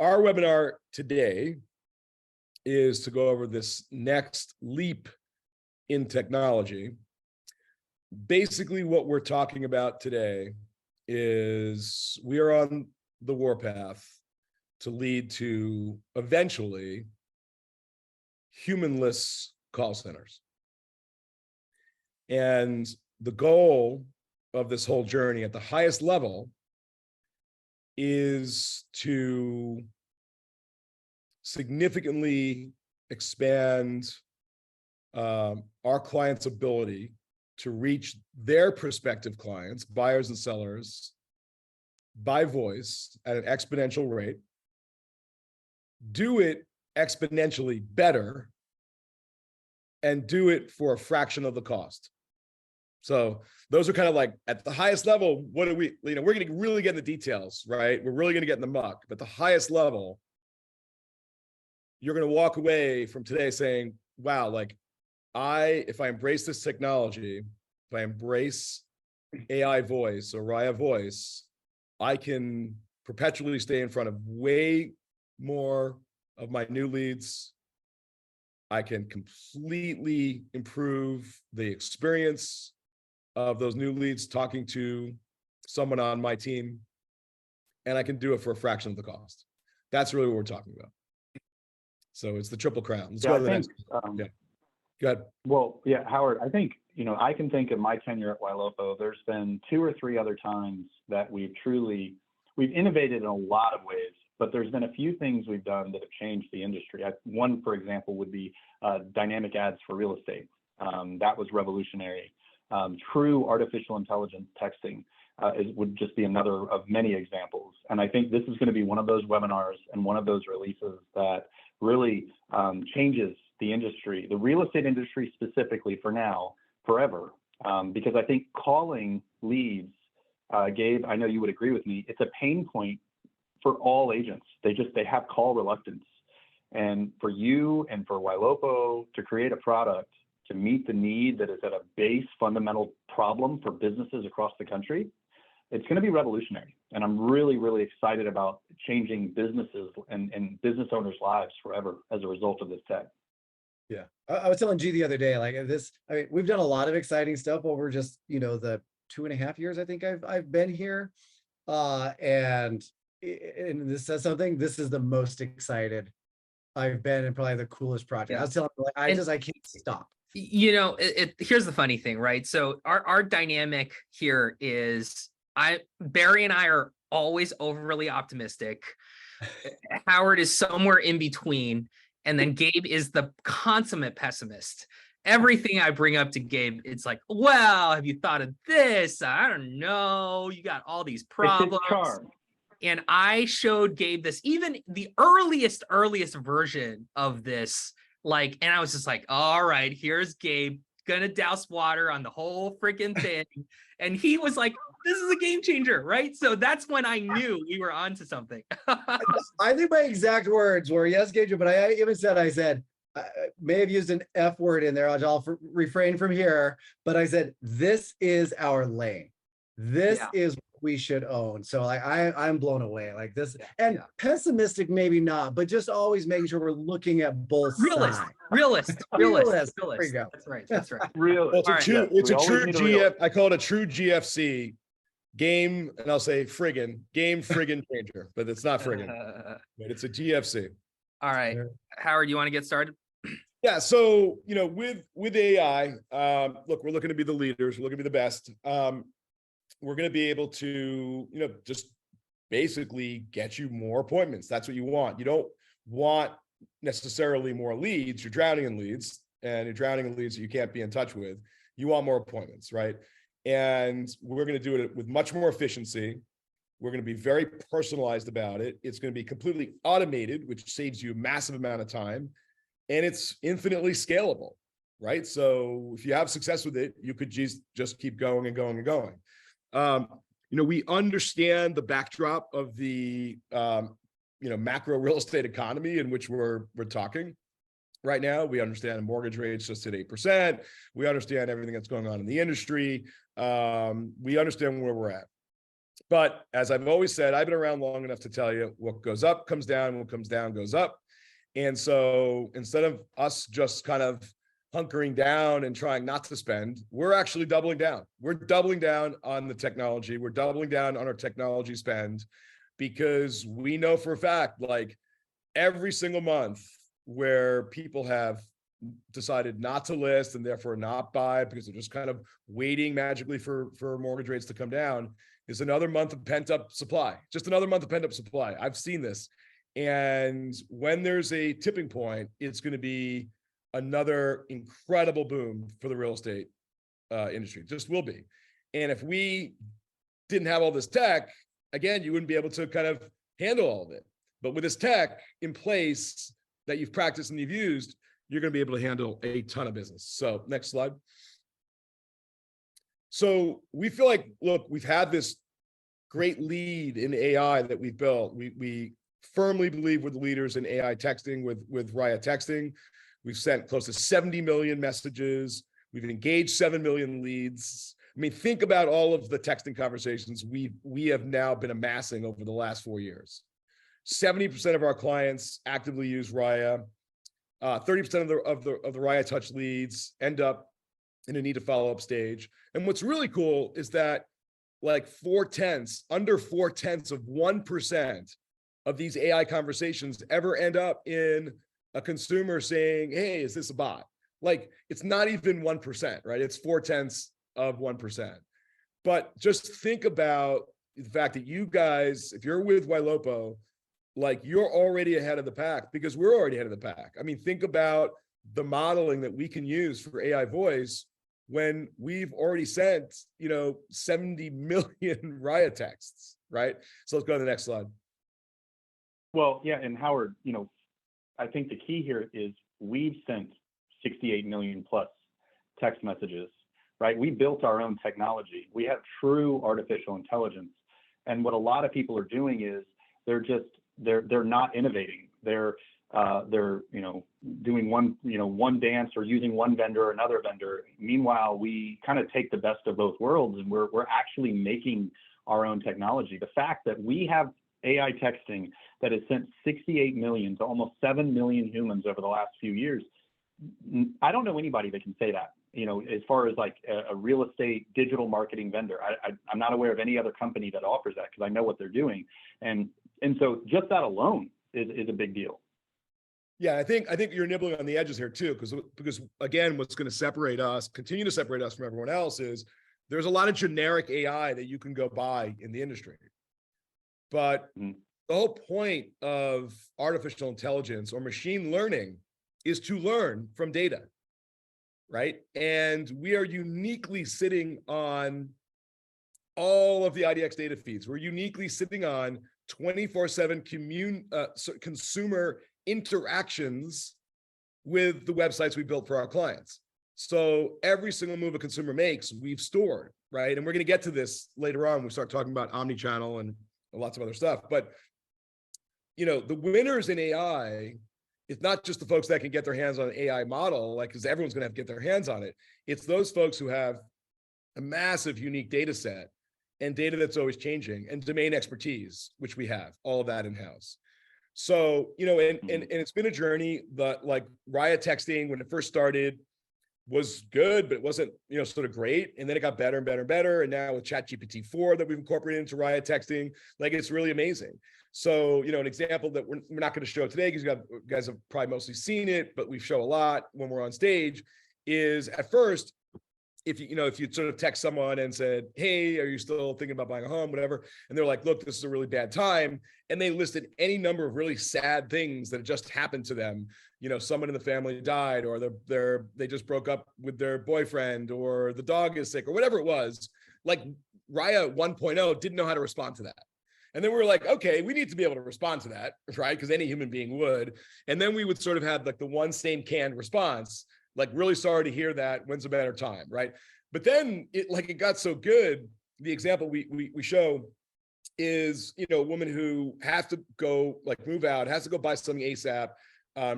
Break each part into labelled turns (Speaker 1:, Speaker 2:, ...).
Speaker 1: our webinar today is to go over this next leap in technology. Basically, what we're talking about today is we are on the warpath to lead to eventually humanless call centers. And the goal of this whole journey at the highest level is to significantly expand our clients' ability to reach their prospective clients, buyers and sellers, by voice at an exponential rate, do it exponentially better, and do it for a fraction of the cost. So those are kind of like at the highest level, what do we, we're going to really get in the details, right? We're really going to get in the muck, but the highest level, you're going to walk away from today saying, wow, like if I embrace this technology, if I embrace AI voice or RAIYA voice, I can perpetually stay in front of way more of my new leads. I can completely improve the experience of those new leads talking to someone on my team, and I can do it for a fraction of the cost. That's really what we're talking about. So it's the triple crown. Let's go to the next. Yeah. Go ahead.
Speaker 2: Well, yeah, Howard, I think, I can think of my tenure at Ylopo, there's been 2 or 3 other times that we've innovated in a lot of ways, but there's been a few things we've done that have changed the industry. One, for example, would be dynamic ads for real estate. That was revolutionary. True artificial intelligence texting would just be another of many examples. And I think this is going to be one of those webinars and one of those releases that really changes the industry, the real estate industry specifically for now, forever. Because I think calling leads, Gabe, I know you would agree with me, it's a pain point for all agents. They have call reluctance. And for you and for Ylopo to create a product to meet the need that is at a base fundamental problem for businesses across the country, it's going to be revolutionary. And I'm really, really excited about changing businesses and business owners' lives forever as a result of this tech.
Speaker 3: Yeah, I was telling G the other day, like this, I mean, we've done a lot of exciting stuff over just, the 2.5 years I think I've been here. And this says something, this is the most excited I've been and probably the coolest project. Yeah. I was telling him, like, I can't stop.
Speaker 4: Here's the funny thing, right? So our dynamic here is Barry and I are always overly optimistic. Howard is somewhere in between. And then Gabe is the consummate pessimist. Everything I bring up to Gabe, it's like, well, have you thought of this? I don't know. You got all these problems. And I showed Gabe this, even the earliest version of this, and I was just like, all right, here's Gabe gonna douse water on the whole freaking thing. And he was like, this is a game changer, right? So that's when I knew we were onto something.
Speaker 3: I think my exact words were, yes, Gabe, but I even said, I may have used an F word in there. I'll refrain from here, but I said, this is our lane. This is what we should own. So I'm blown away like this. And pessimistic, maybe not, but just always making sure we're looking at both sides.
Speaker 4: Realist.
Speaker 3: There we go.
Speaker 4: That's right.
Speaker 1: Well, it's a true GF. I call it a true GFC game, and I'll say friggin' changer, but it's not friggin'. But it's a GFC.
Speaker 4: All right, Howard, you want to get started?
Speaker 1: Yeah. So with AI, look, we're looking to be the leaders. We're looking to be the best. We're going to be able to, just basically get you more appointments. That's what you want. You don't want necessarily more leads. You're drowning in leads, and you're drowning in leads that you can't be in touch with. You want more appointments, right? And we're going to do it with much more efficiency. We're going to be very personalized about it. It's going to be completely automated, which saves you a massive amount of time. And it's infinitely scalable, right? So if you have success with it, you could just keep going and going and going. We understand the backdrop of the, macro real estate economy in which we're talking right now. We understand mortgage rates just at 8%. We understand everything that's going on in the industry. We understand where we're at. But as I've always said, I've been around long enough to tell you what goes up comes down, what comes down goes up. And so instead of us just kind of hunkering down and trying not to spend, we're actually doubling down. We're doubling down on the technology. We're doubling down on our technology spend, because we know for a fact, like every single month where people have decided not to list and therefore not buy because they're just kind of waiting magically for mortgage rates to come down, is another month of pent up supply, just another month of pent up supply. I've seen this. And when there's a tipping point, it's going to be another incredible boom for the real estate industry. It just will be. And if we didn't have all this tech, again, you wouldn't be able to kind of handle all of it. But with this tech in place that you've practiced and you've used, you're going to be able to handle a ton of business. So next slide. So we feel like, look, we've had this great lead in AI that we've built. We firmly believe we're the leaders in AI texting with RAIYA texting. We've sent close to 70 million messages. We've engaged 7 million leads. I mean, think about all of the texting conversations we have now been amassing over the last 4 years. 70% of our clients actively use RAIYA. 30% of the RAIYA touch leads end up in a need to follow up stage. And what's really cool is that like under 0.4% of these AI conversations ever end up in a consumer saying, hey, is this a bot? Like, it's not even 1%, right? It's 0.4%. But just think about the fact that you guys, if you're with Ylopo, like you're already ahead of the pack because we're already ahead of the pack. I mean, think about the modeling that we can use for AI voice when we've already sent, 70 million RAIYA texts, right? So let's go to the next slide.
Speaker 2: Well, yeah, and Howard, I think the key here is we've sent 68 million plus text messages, right? We built our own technology. We have true artificial intelligence. And what a lot of people are doing is they're not innovating. They're doing one dance or using one vendor or another vendor. Meanwhile, we kind of take the best of both worlds, and we're actually making our own technology. The fact that we have AI texting that has sent 68 million to almost 7 million humans over the last few years, I don't know anybody that can say that. As far as like a real estate digital marketing vendor, I'm not aware of any other company that offers that because I know what they're doing. And so just that alone is a big deal.
Speaker 1: Yeah, I think you're nibbling on the edges here too, because again, what's going to continue to separate us from everyone else is there's a lot of generic AI that you can go buy in the industry. But the whole point of artificial intelligence or machine learning is to learn from data, right? And we are uniquely sitting on all of the IDX data feeds. We're uniquely sitting on 24/7 consumer interactions with the websites we built for our clients. So every single move a consumer makes, we've stored, right? And we're going to get to this later on. We start talking about omnichannel and lots of other stuff. But, the winners in AI, it's not just the folks that can get their hands on an AI model, because everyone's going to have to get their hands on it. It's those folks who have a massive, unique data set and data that's always changing and domain expertise, which we have, all of that in-house. So, and it's been a journey. But like RAIYA texting, when it first started, was good, but it wasn't, sort of great. And then it got better and better and better. And now with ChatGPT-4 that we've incorporated into RAIYA texting, like it's really amazing. So, an example that we're not going to show today because you guys have probably mostly seen it, but we show a lot when we're on stage, is at first, if you sort of text someone and said, hey, are you still thinking about buying a home, whatever, and they're like, look, this is a really bad time, and they listed any number of really sad things that just happened to them, someone in the family died, or they just broke up with their boyfriend, or the dog is sick, or whatever it was, like RAIYA 1.0 didn't know how to respond to that. And then we were like, okay, we need to be able to respond to that, right? Because any human being would. And then we would sort of have like the one same canned response, like, really sorry to hear that. When's a better time, right? But then it got so good. The example we show is, a woman who has to go move out, has to go buy something ASAP,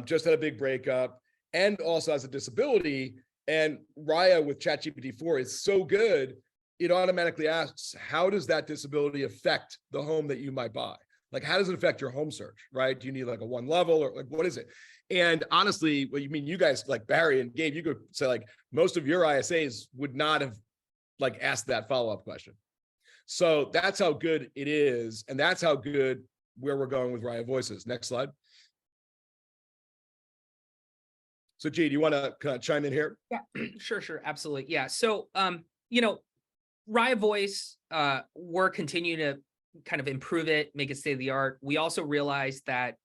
Speaker 1: just had a big breakup, and also has a disability. And RAIYA with ChatGPT-4 is so good it automatically asks, how does that disability affect the home that you might buy? Like, how does it affect your home search, right? Do you need like a one level, or like, what is it? And honestly, what you mean, you guys like Barry and Gabe, you could say like most of your ISAs would not have like asked that follow-up question. So that's how good it is. And that's how good where we're going with RAIYA Voices. Next slide. So G, do you want to kind of chime in here?
Speaker 4: Yeah, sure, absolutely. Yeah. So, you know, RAIYA Voice, we're continuing to kind of improve it, make it state of the art. We also realize that,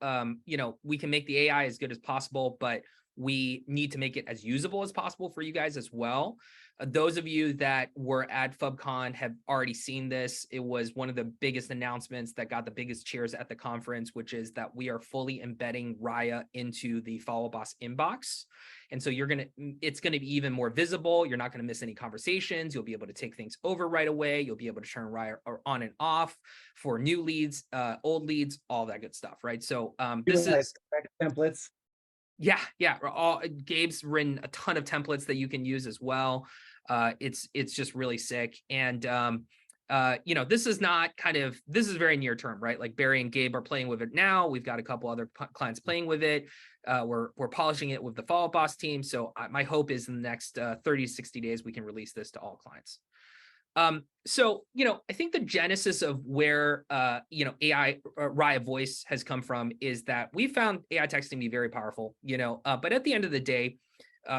Speaker 4: you know, we can make the AI as good as possible, but we need to make it as usable as possible for you guys as well. Those of you that were at FubCon have already seen this. It was one of the biggest announcements that got the biggest cheers at the conference, which is that we are fully embedding RAIYA into the Follow Boss inbox. And so it's going to be even more visible. You're not going to miss any conversations. You'll be able to take things over right away. You'll be able to turn RAIYA on and off for new leads, old leads, all that good stuff, right? So this is
Speaker 3: templates.
Speaker 4: Yeah. Gabe's written a ton of templates that you can use as well. It's just really sick. And you know, this is very near term, right? Like Barry and Gabe are playing with it now. We've got a couple other clients playing with it. We're polishing it with the Follow Boss team. So my hope is in the next 30 to 60 days, we can release this to all clients. So, you know, I think the genesis of where, you know, RAIYA Voice has come from is that we found AI texting to be very powerful, you know, but at the end of the day,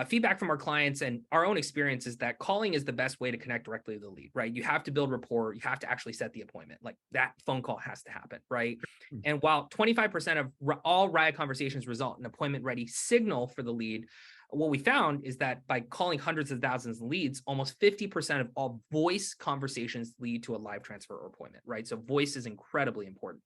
Speaker 4: feedback from our clients and our own experience is that calling is the best way to connect directly to the lead, right? You have to build rapport. You have to actually set the appointment. Like that phone call has to happen, right? And while 25% of all RAIYA conversations result in appointment ready signal for the lead, what we found is that by calling hundreds of thousands of leads, almost 50% of all voice conversations lead to a live transfer or appointment, right? So voice is incredibly important.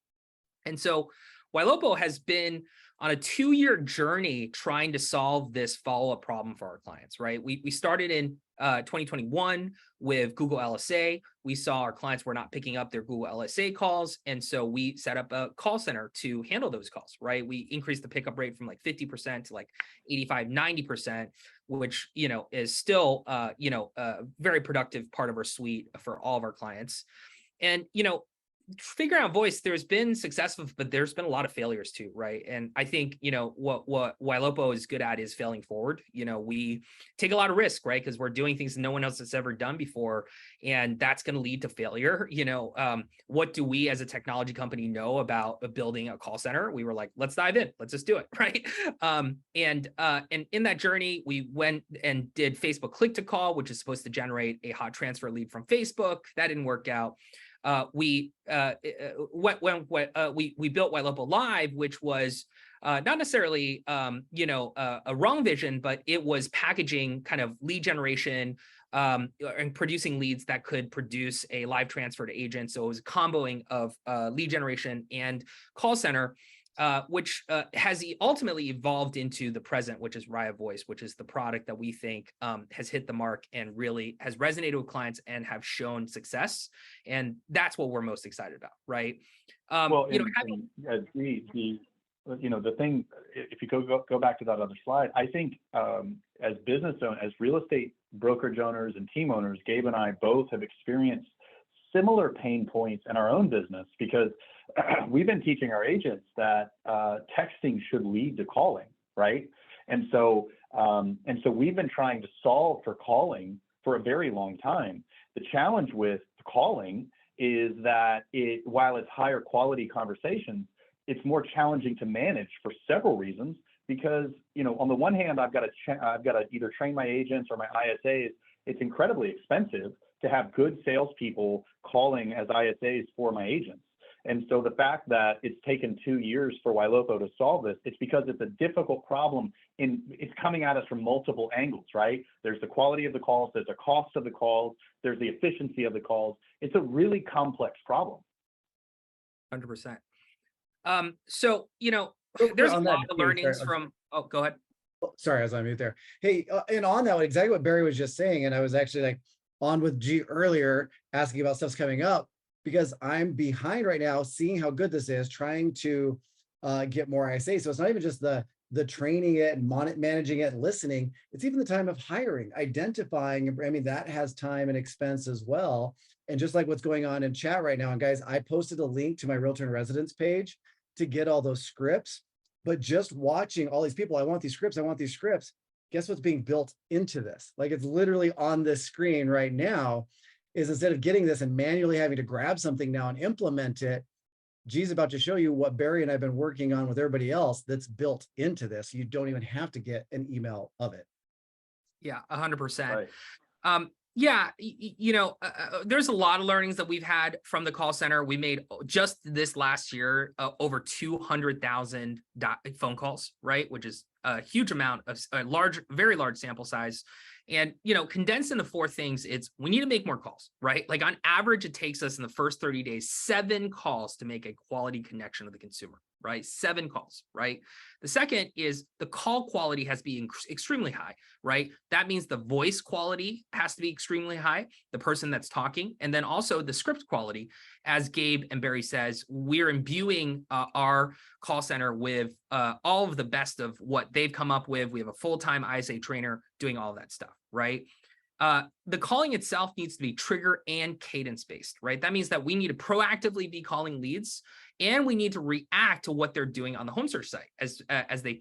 Speaker 4: And so Ylopo has been on a 2-year journey trying to solve this follow-up problem for our clients, right? We started in 2021 with Google LSA. We saw our clients were not picking up their Google LSA calls. And so we set up a call center to handle those calls, right? We increased the pickup rate from like 50% to like 85, 90%, which, you know, is still, you know, a very productive part of our suite for all of our clients. And, you know, figuring out voice, there's been successful, but there's been a lot of failures too, right? And I think, you know, what Ylopo is good at is failing forward. You know, we take a lot of risk, right? Because we're doing things no one else has ever done before, and that's going to lead to failure. You know, what do we as a technology company know about building a call center? We were like, let's dive in, let's just do it, right? And in that journey, we went and did Facebook click to call, which is supposed to generate a hot transfer lead from Facebook. That didn't work out. We built Ylopo Live, which was not necessarily you know, a wrong vision, but it was packaging kind of lead generation and producing leads that could produce a live transfer to agents. So it was a comboing of lead generation and call center, which has ultimately evolved into the present, which is RAIYA Voice, which is the product that we think has hit the mark and really has resonated with clients and have shown success. And that's what we're most excited about, right?
Speaker 2: Well,
Speaker 4: you know,
Speaker 2: you know, the thing, if you go back to that other slide, I think as business owners, as real estate brokerage owners and team owners, Gabe and I both have experienced similar pain points in our own business, because we've been teaching our agents that texting should lead to calling, right? And so we've been trying to solve for calling for a very long time. The challenge with calling is that while it's higher quality conversations, it's more challenging to manage for several reasons. Because, you know, on the one hand, I've got to either train my agents or my ISAs. It's incredibly expensive to have good salespeople calling as ISAs for my agents. And so the fact that it's taken 2 years for Ylopo to solve this, it's because it's a difficult problem. It's coming at us from multiple angles, right? There's the quality of the calls, there's the cost of the calls, there's the efficiency of the calls. It's a really complex problem.
Speaker 4: 100%. So, you know, there's a lot of learnings from, oh, go ahead.
Speaker 3: Oh, sorry, I was on mute there. Hey, and on that, exactly what Barry was just saying, and I was actually like on with G earlier, asking about stuff's coming up, because I'm behind right now, seeing how good this is, trying to get more ISA. So it's not even just the the training it and managing it and listening. It's even the time of hiring, identifying. I mean, that has time and expense as well. And just like what's going on in chat right now, and guys, I posted a link to my Realtor in Residence page to get all those scripts. But just watching all these people, I want these scripts, I want these scripts. Guess what's being built into this? Like, it's literally on this screen right now, is instead of getting this and manually having to grab something now and implement it, G's about to show you what Barry and I've been working on with everybody else that's built into this. You don't even have to get an email of it.
Speaker 4: Yeah, 100%.
Speaker 2: Right.
Speaker 4: Yeah, there's a lot of learnings that we've had from the call center. We made just this last year over 200,000 phone calls, right? Which is a huge amount of a very large sample size. And, condensed into 4 things, it's we need to make more calls, right? Like on average, it takes us in the first 30 days, 7 calls to make a quality connection with the consumer, right? 7 calls, right? The second is the call quality has to be extremely high, right? That means the voice quality has to be extremely high, the person that's talking, and then also the script quality. As Gabe and Barry says, we're imbuing our call center with all of the best of what they've come up with. We have a full-time ISA trainer doing all of that stuff, right? The calling itself needs to be trigger and cadence based, right? That means that we need to proactively be calling leads, and we need to react to what they're doing on the home search site as they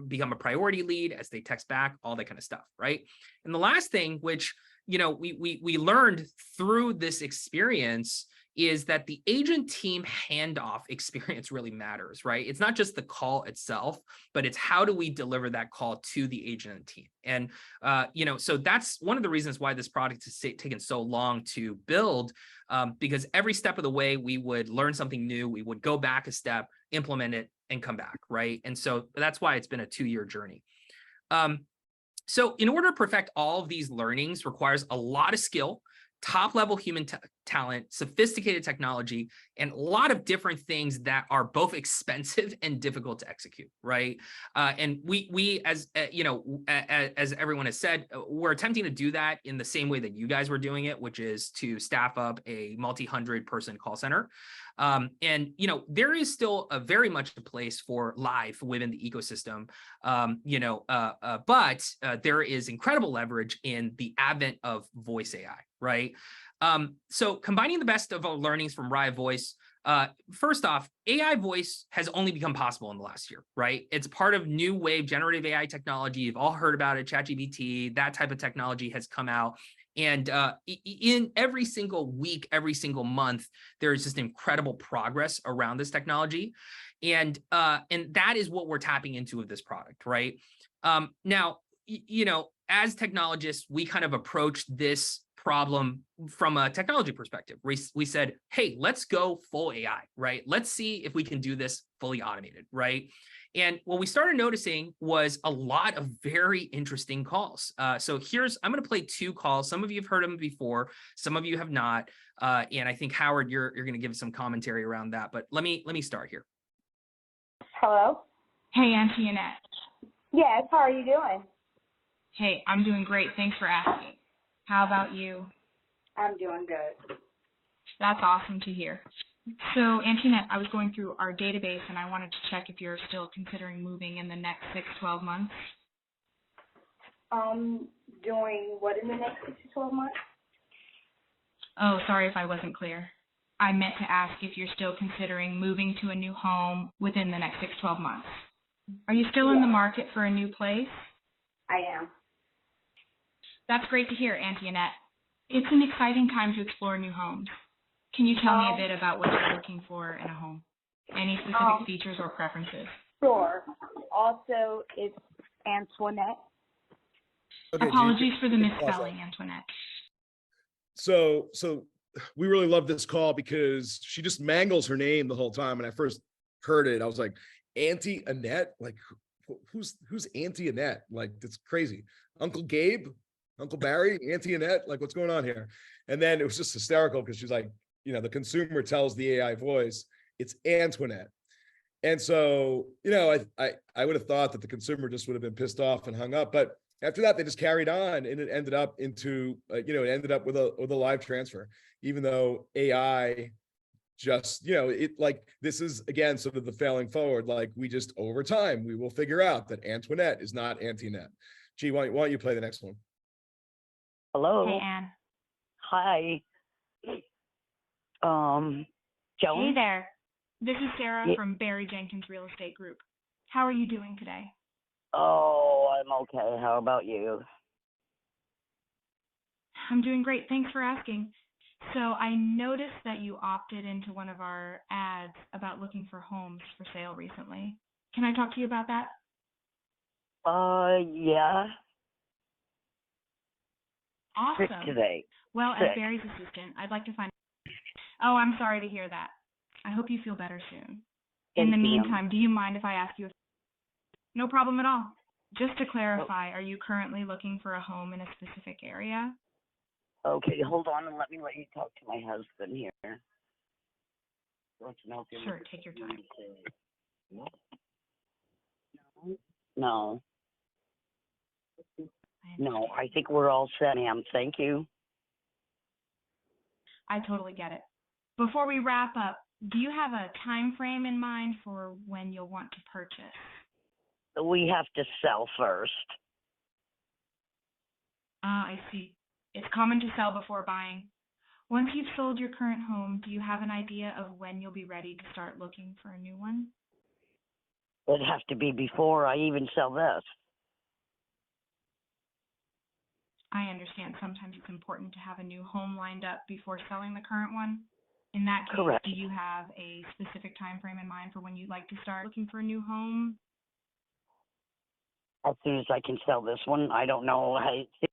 Speaker 4: become a priority lead, as they text back, all that kind of stuff, right? And the last thing, which we learned through this experience, is that the agent team handoff experience really matters, right? It's not just the call itself, but it's how do we deliver that call to the agent and team. And, so that's one of the reasons why this product has taken so long to build, because every step of the way we would learn something new, we would go back a step, implement it, and come back, right? And so that's why it's been a 2-year journey. So in order to perfect all of these learnings requires a lot of skill, top-level human talent, sophisticated technology, and a lot of different things that are both expensive and difficult to execute, right? And we as everyone has said, we're attempting to do that in the same way that you guys were doing it, which is to staff up a multi-100-person call center. And there is still very much a place for live within the ecosystem, but there is incredible leverage in the advent of voice AI, right? So combining the best of our learnings from RAIYA Voice, first off, AI voice has only become possible in the last year, right? It's part of new wave generative AI technology. You've all heard about it, ChatGPT, that type of technology has come out. And in every single week, every single month, there is just incredible progress around this technology. And that is what we're tapping into with this product, right? Now, as technologists, we kind of approached this problem from a technology perspective. We said, hey, let's go full AI, right? Let's see if we can do this fully automated, right? And what we started noticing was a lot of very interesting calls. So I'm going to play 2 calls. Some of you have heard them before, some of you have not. And I think Howard, you're going to give some commentary around that. But let me start here.
Speaker 5: Hello.
Speaker 6: Hey, Auntie Annette.
Speaker 5: Yes, how are you doing?
Speaker 6: Hey, I'm doing great. Thanks for asking. How about you?
Speaker 5: I'm doing good.
Speaker 6: That's awesome to hear. So, Auntie Annette, I was going through our database, and I wanted to check if you're still considering moving in the next 6-12 months.
Speaker 5: Doing what in the next 6 to 12 months?
Speaker 6: Oh, sorry if I wasn't clear. I meant to ask if you're still considering moving to a new home within the next 6-12 months. Are you still in the market for a new place?
Speaker 5: I am.
Speaker 6: That's great to hear, Auntie Annette. It's an exciting time to explore new homes. Can you tell me a bit about what you're looking for in a home? Any specific features or preferences?
Speaker 5: Sure. Also, it's Antoinette.
Speaker 1: Okay,
Speaker 6: Apologies
Speaker 1: Gene,
Speaker 6: for the misspelling, Antoinette.
Speaker 1: So we really love this call because she just mangles her name the whole time. When I first heard it, I was like, Auntie Annette? Like, who's Auntie Annette? Like, that's crazy. Uncle Gabe? Uncle Barry? Auntie Annette? Like, what's going on here? And then it was just hysterical because she's like, the consumer tells the AI voice, it's Antoinette. And so, I would have thought that the consumer just would have been pissed off and hung up. But after that, they just carried on, and it ended up with a live transfer, even though AI just, this is again, sort of the failing forward. Like we just, over time, we will figure out that Antoinette is not Auntie-Net. Gee, why don't you play the next one?
Speaker 7: Hello.
Speaker 6: Hey, Anne.
Speaker 7: Hi. Joan?
Speaker 6: Hey there. This is Sarah
Speaker 7: Yeah.
Speaker 6: from Barry Jenkins Real Estate Group. How are you doing today?
Speaker 7: Oh, I'm okay. How about you?
Speaker 6: I'm doing great. Thanks for asking. So I noticed that you opted into one of our ads about looking for homes for sale recently. Can I talk to you about that?
Speaker 7: Yeah. Sick
Speaker 6: Awesome.
Speaker 7: today.
Speaker 6: Well,
Speaker 7: Sick.
Speaker 6: as Barry's assistant, I'd like to find. Oh, I'm sorry to hear that. I hope you feel better soon. In
Speaker 7: Thank
Speaker 6: the
Speaker 7: you.
Speaker 6: meantime, do you mind if I ask you? No problem at all. Just to clarify, are you currently looking for a home in a specific area?
Speaker 7: Okay, hold on and let me talk to my husband here.
Speaker 6: Sure, take your time.
Speaker 7: No. No, I think we're all set, ma'am. Thank you.
Speaker 6: I totally get it. Before we wrap up, do you have a time frame in mind for when you'll want to purchase?
Speaker 7: We have to sell first.
Speaker 6: Ah, I see. It's common to sell before buying. Once you've sold your current home, do you have an idea of when you'll be ready to start looking for a new one?
Speaker 7: It'd have to be before I even sell this.
Speaker 6: I understand sometimes it's important to have a new home lined up before selling the current one. In that case,
Speaker 7: Correct.
Speaker 6: do you have a specific time frame in mind for when you'd like to start looking for a new home?
Speaker 7: As soon as I can sell this one. I don't know.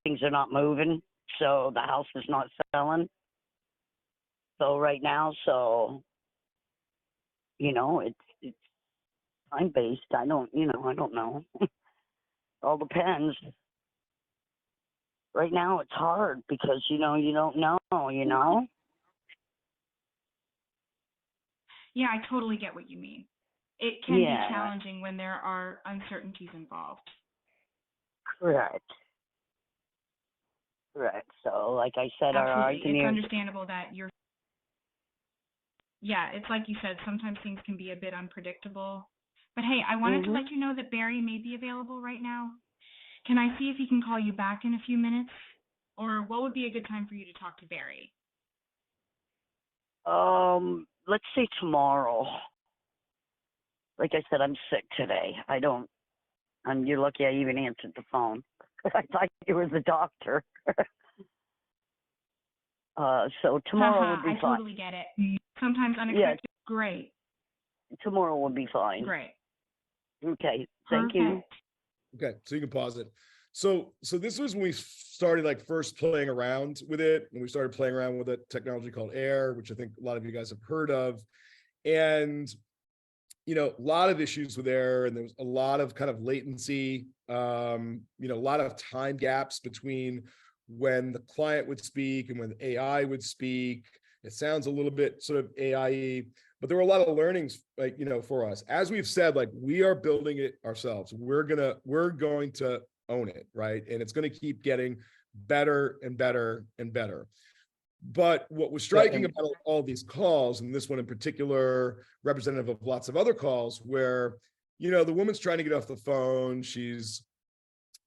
Speaker 7: Things are not moving, so the house is not selling. So right now, it's time based. I don't know. All depends. Right now it's hard because you don't know.
Speaker 6: Yeah, I totally get what you mean. It can
Speaker 7: Yeah.
Speaker 6: be challenging when there are uncertainties involved.
Speaker 7: Correct. So, like I said,
Speaker 6: Absolutely. It's understandable that yeah, it's like you said, sometimes things can be a bit unpredictable. But hey, I wanted to let you know that Barry may be available right now. Can I see if he can call you back in a few minutes? Or what would be a good time for you to talk to Barry?
Speaker 7: Let's say tomorrow. Like I said, I'm sick today. You're lucky I even answered the phone. I thought it was the doctor. So tomorrow would be fine.
Speaker 6: I totally get it. Sometimes unexpected. Yeah. Great.
Speaker 7: Tomorrow would be fine.
Speaker 6: Great.
Speaker 7: Okay. Thank you.
Speaker 1: Okay, so you can pause it. So this was when we started first playing around with it, and we started playing around with a technology called AIR, which I think a lot of you guys have heard of. And a lot of issues with AIR, and there was a lot of kind of latency, a lot of time gaps between when the client would speak and when the AI would speak. It sounds a little bit sort of AI-y, but there were a lot of learnings, for us. As we've said, we are building it ourselves. We're going to own it, right? And it's going to keep getting better and better and better. But what was striking about all these calls, and this one in particular, representative of lots of other calls, where, the woman's trying to get off the phone. She's,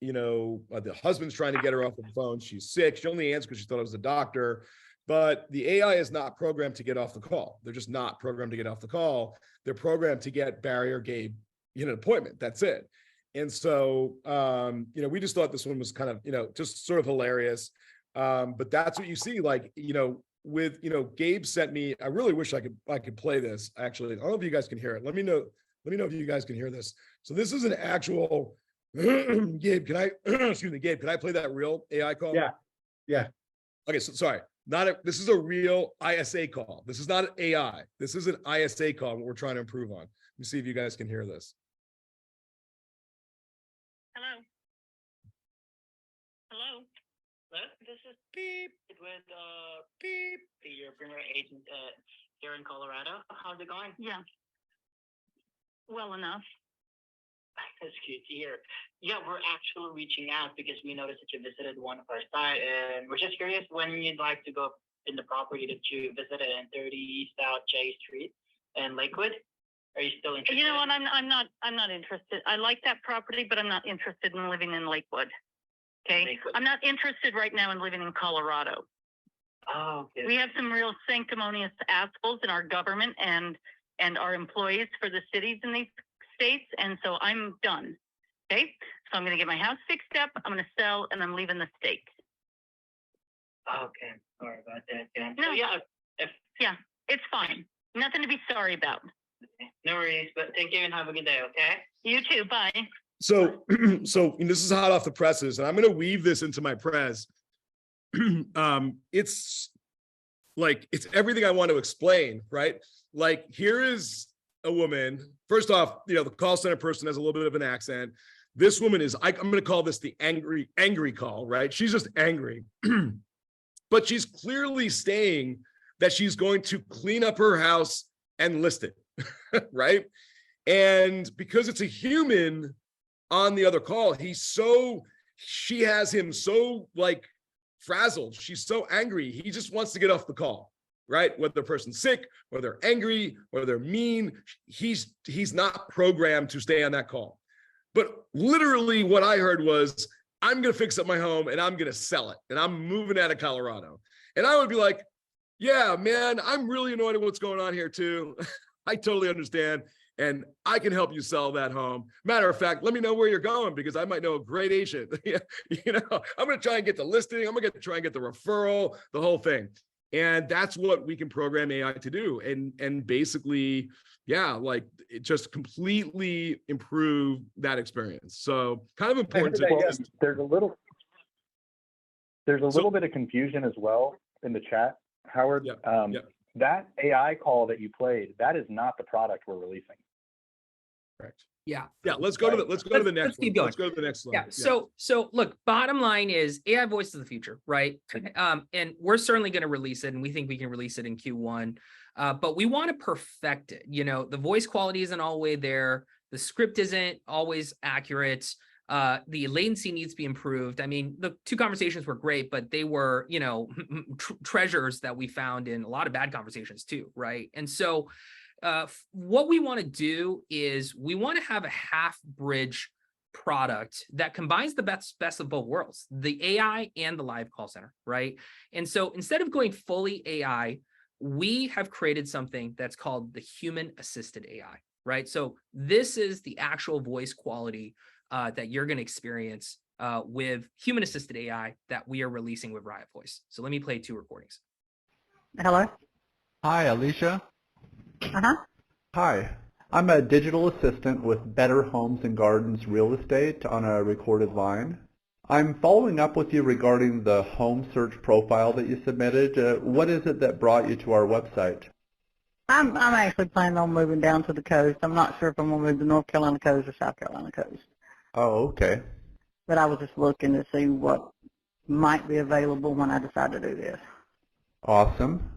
Speaker 1: the husband's trying to get her off the phone. She's sick. She only answered because she thought it was the doctor. But the AI is not programmed to get off the call. They're just not programmed to get off the call. They're programmed to get Barry or Gabe, an appointment. That's it. And so, we just thought this one was kind of, just sort of hilarious. But that's what you see, with, Gabe sent me, I really wish I could play this actually. I don't know if you guys can hear it. Let me know if you guys can hear this. So this is an actual, Gabe, Gabe, can I play that real AI call?
Speaker 3: Yeah.
Speaker 1: Okay. So sorry, this is a real ISA call. This is not an AI. This is an ISA call, what we're trying to improve on. Let me see if you guys can hear this.
Speaker 8: Hello. This is Beep with Beep, your premier agent here in Colorado. How's it going? Yeah. Well enough. That's good to hear. Yeah, we're actually reaching out because we noticed that you visited one of our sites, and we're just curious when you'd like to go in the property that you visited in 30 South J Street in Lakewood? Are you still interested?
Speaker 7: You know what? I'm not interested. I like that property, but I'm not interested in living in Lakewood. Okay.
Speaker 8: Lakewood.
Speaker 7: I'm not interested right now in living in Colorado.
Speaker 8: Oh, okay.
Speaker 7: We have some real sanctimonious assholes in our government and our employees for the cities in these states, and so I'm done. Okay, so I'm going to get my house fixed up. I'm going to sell, and I'm leaving the state.
Speaker 8: Okay, sorry about that. Yeah.
Speaker 7: No,
Speaker 8: So, yeah,
Speaker 7: it's fine. Nothing to be sorry about.
Speaker 8: no worries. But thank you and have a good day. Okay.
Speaker 7: You too. Bye.
Speaker 1: So, so this is hot off the presses, and I'm going to weave this into my press. It's like, it's everything I want to explain, right? Like, here is a woman. First off, you know, the call center person has a little bit of an accent. This woman is, I'm going to call this the angry call, right? She's just angry, but she's clearly saying that she's going to clean up her house and list it, right? And because it's a human on the other call, she has him so like frazzled. She's so angry. He just wants to get off the call, right? Whether the person's sick, or they're angry, or they're mean, he's not programmed to stay on that call. But literally what I heard was, I'm going to fix up my home and I'm going to sell it. And I'm moving out of Colorado. And I would be like, yeah, man, I'm really annoyed at what's going on here too. I totally understand. And I can help you sell that home. Matter of fact, let me know where you're going, because I might know a great agent. You know, I'm going to try and get the listing. I'm going to try and get the referral, the whole thing. And that's what we can program AI to do. And basically, yeah, like it just completely improve that experience. So kind of important to
Speaker 2: yes, there's a little bit of confusion as well in the chat, Howard. That AI call that you played, that is not the product we're releasing.
Speaker 1: Correct.
Speaker 4: Yeah.
Speaker 1: Yeah. Let's go to the next one.
Speaker 4: Keep going.
Speaker 1: Let's go to the next slide.
Speaker 4: Yeah. So look, bottom line is AI voice is the future, right? And we're certainly going to release it, and we think we can release it in Q1. But we want to perfect it. You know, the voice quality isn't all the way there. The script isn't always accurate. The latency needs to be improved. I mean, the two conversations were great, but they were, you know, treasures that we found in a lot of bad conversations too, right? And so what we want to do is we want to have a half bridge product that combines the best of both worlds, the AI and the live call center, right? And so instead of going fully AI, we have created something that's called the human assisted AI, right? So this is the actual voice quality that you're going to experience with human assisted AI that we are releasing with RAIYA Voice. So let me play 2 recordings.
Speaker 9: Hello.
Speaker 10: Hi, Alicia.
Speaker 9: Uh-huh.
Speaker 10: Hi. I'm a digital assistant with Better Homes and Gardens Real Estate on a recorded line. I'm following up with you regarding the home search profile that you submitted. What is it that brought you to our website?
Speaker 9: I'm actually planning on moving down to the coast. I'm not sure if I'm going to move to North Carolina coast or South Carolina coast.
Speaker 10: Oh, okay.
Speaker 9: But I was just looking to see what might be available when I decide to do this.
Speaker 10: Awesome.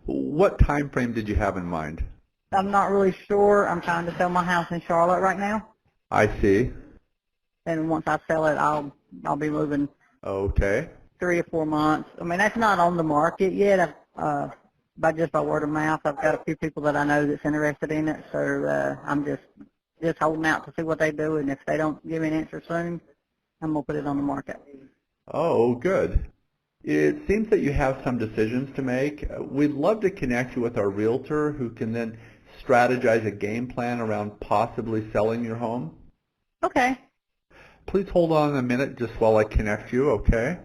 Speaker 10: What time frame did you have in mind?
Speaker 9: I'm not really sure. I'm trying to sell my house in Charlotte right now.
Speaker 10: I see.
Speaker 9: And once I sell it, I'll be moving.
Speaker 10: Okay.
Speaker 9: 3 or 4 months. I mean, that's not on the market yet. By word of mouth, I've got a few people that I know that's interested in it. So I'm just holding out to see what they do, and if they don't give me an answer soon, I'm gonna put it on the market.
Speaker 10: Oh, good. It seems that you have some decisions to make. We'd love to connect you with our realtor who can then strategize a game plan around possibly selling your home.
Speaker 9: Okay.
Speaker 10: Please hold on a minute just while I connect you, okay?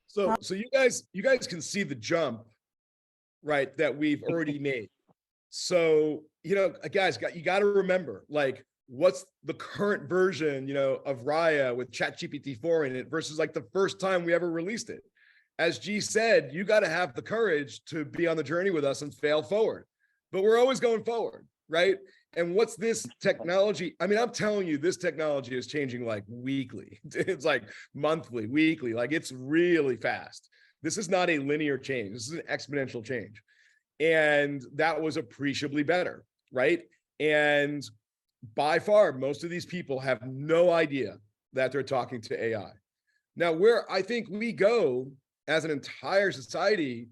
Speaker 1: So you guys can see the jump, right, that we've already made. So, you know, guys, you got to remember, like, what's the current version, you know, of RAIYA with ChatGPT-4 in it versus like the first time we ever released it. As G said, you got to have the courage to be on the journey with us and fail forward. But we're always going forward, right? And what's this technology? I mean, I'm telling you, this technology is changing like weekly. It's like monthly, weekly, like it's really fast. This is not a linear change. This is an exponential change. And that was appreciably better, right? And by far, most of these people have no idea that they're talking to AI. Now, where I think we go as an entire society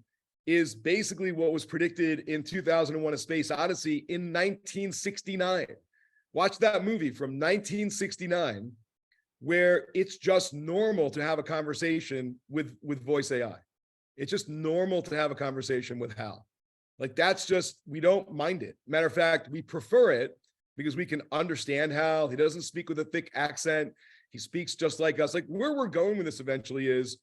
Speaker 1: is basically what was predicted in 2001: A Space Odyssey in 1969. Watch that movie from 1969, where it's just normal to have a conversation with voice AI. It's just normal to have a conversation with Hal. Like, that's just, we don't mind it. Matter of fact, we prefer it because we can understand Hal. He doesn't speak with a thick accent. He speaks just like us. Like, where we're going with this eventually is,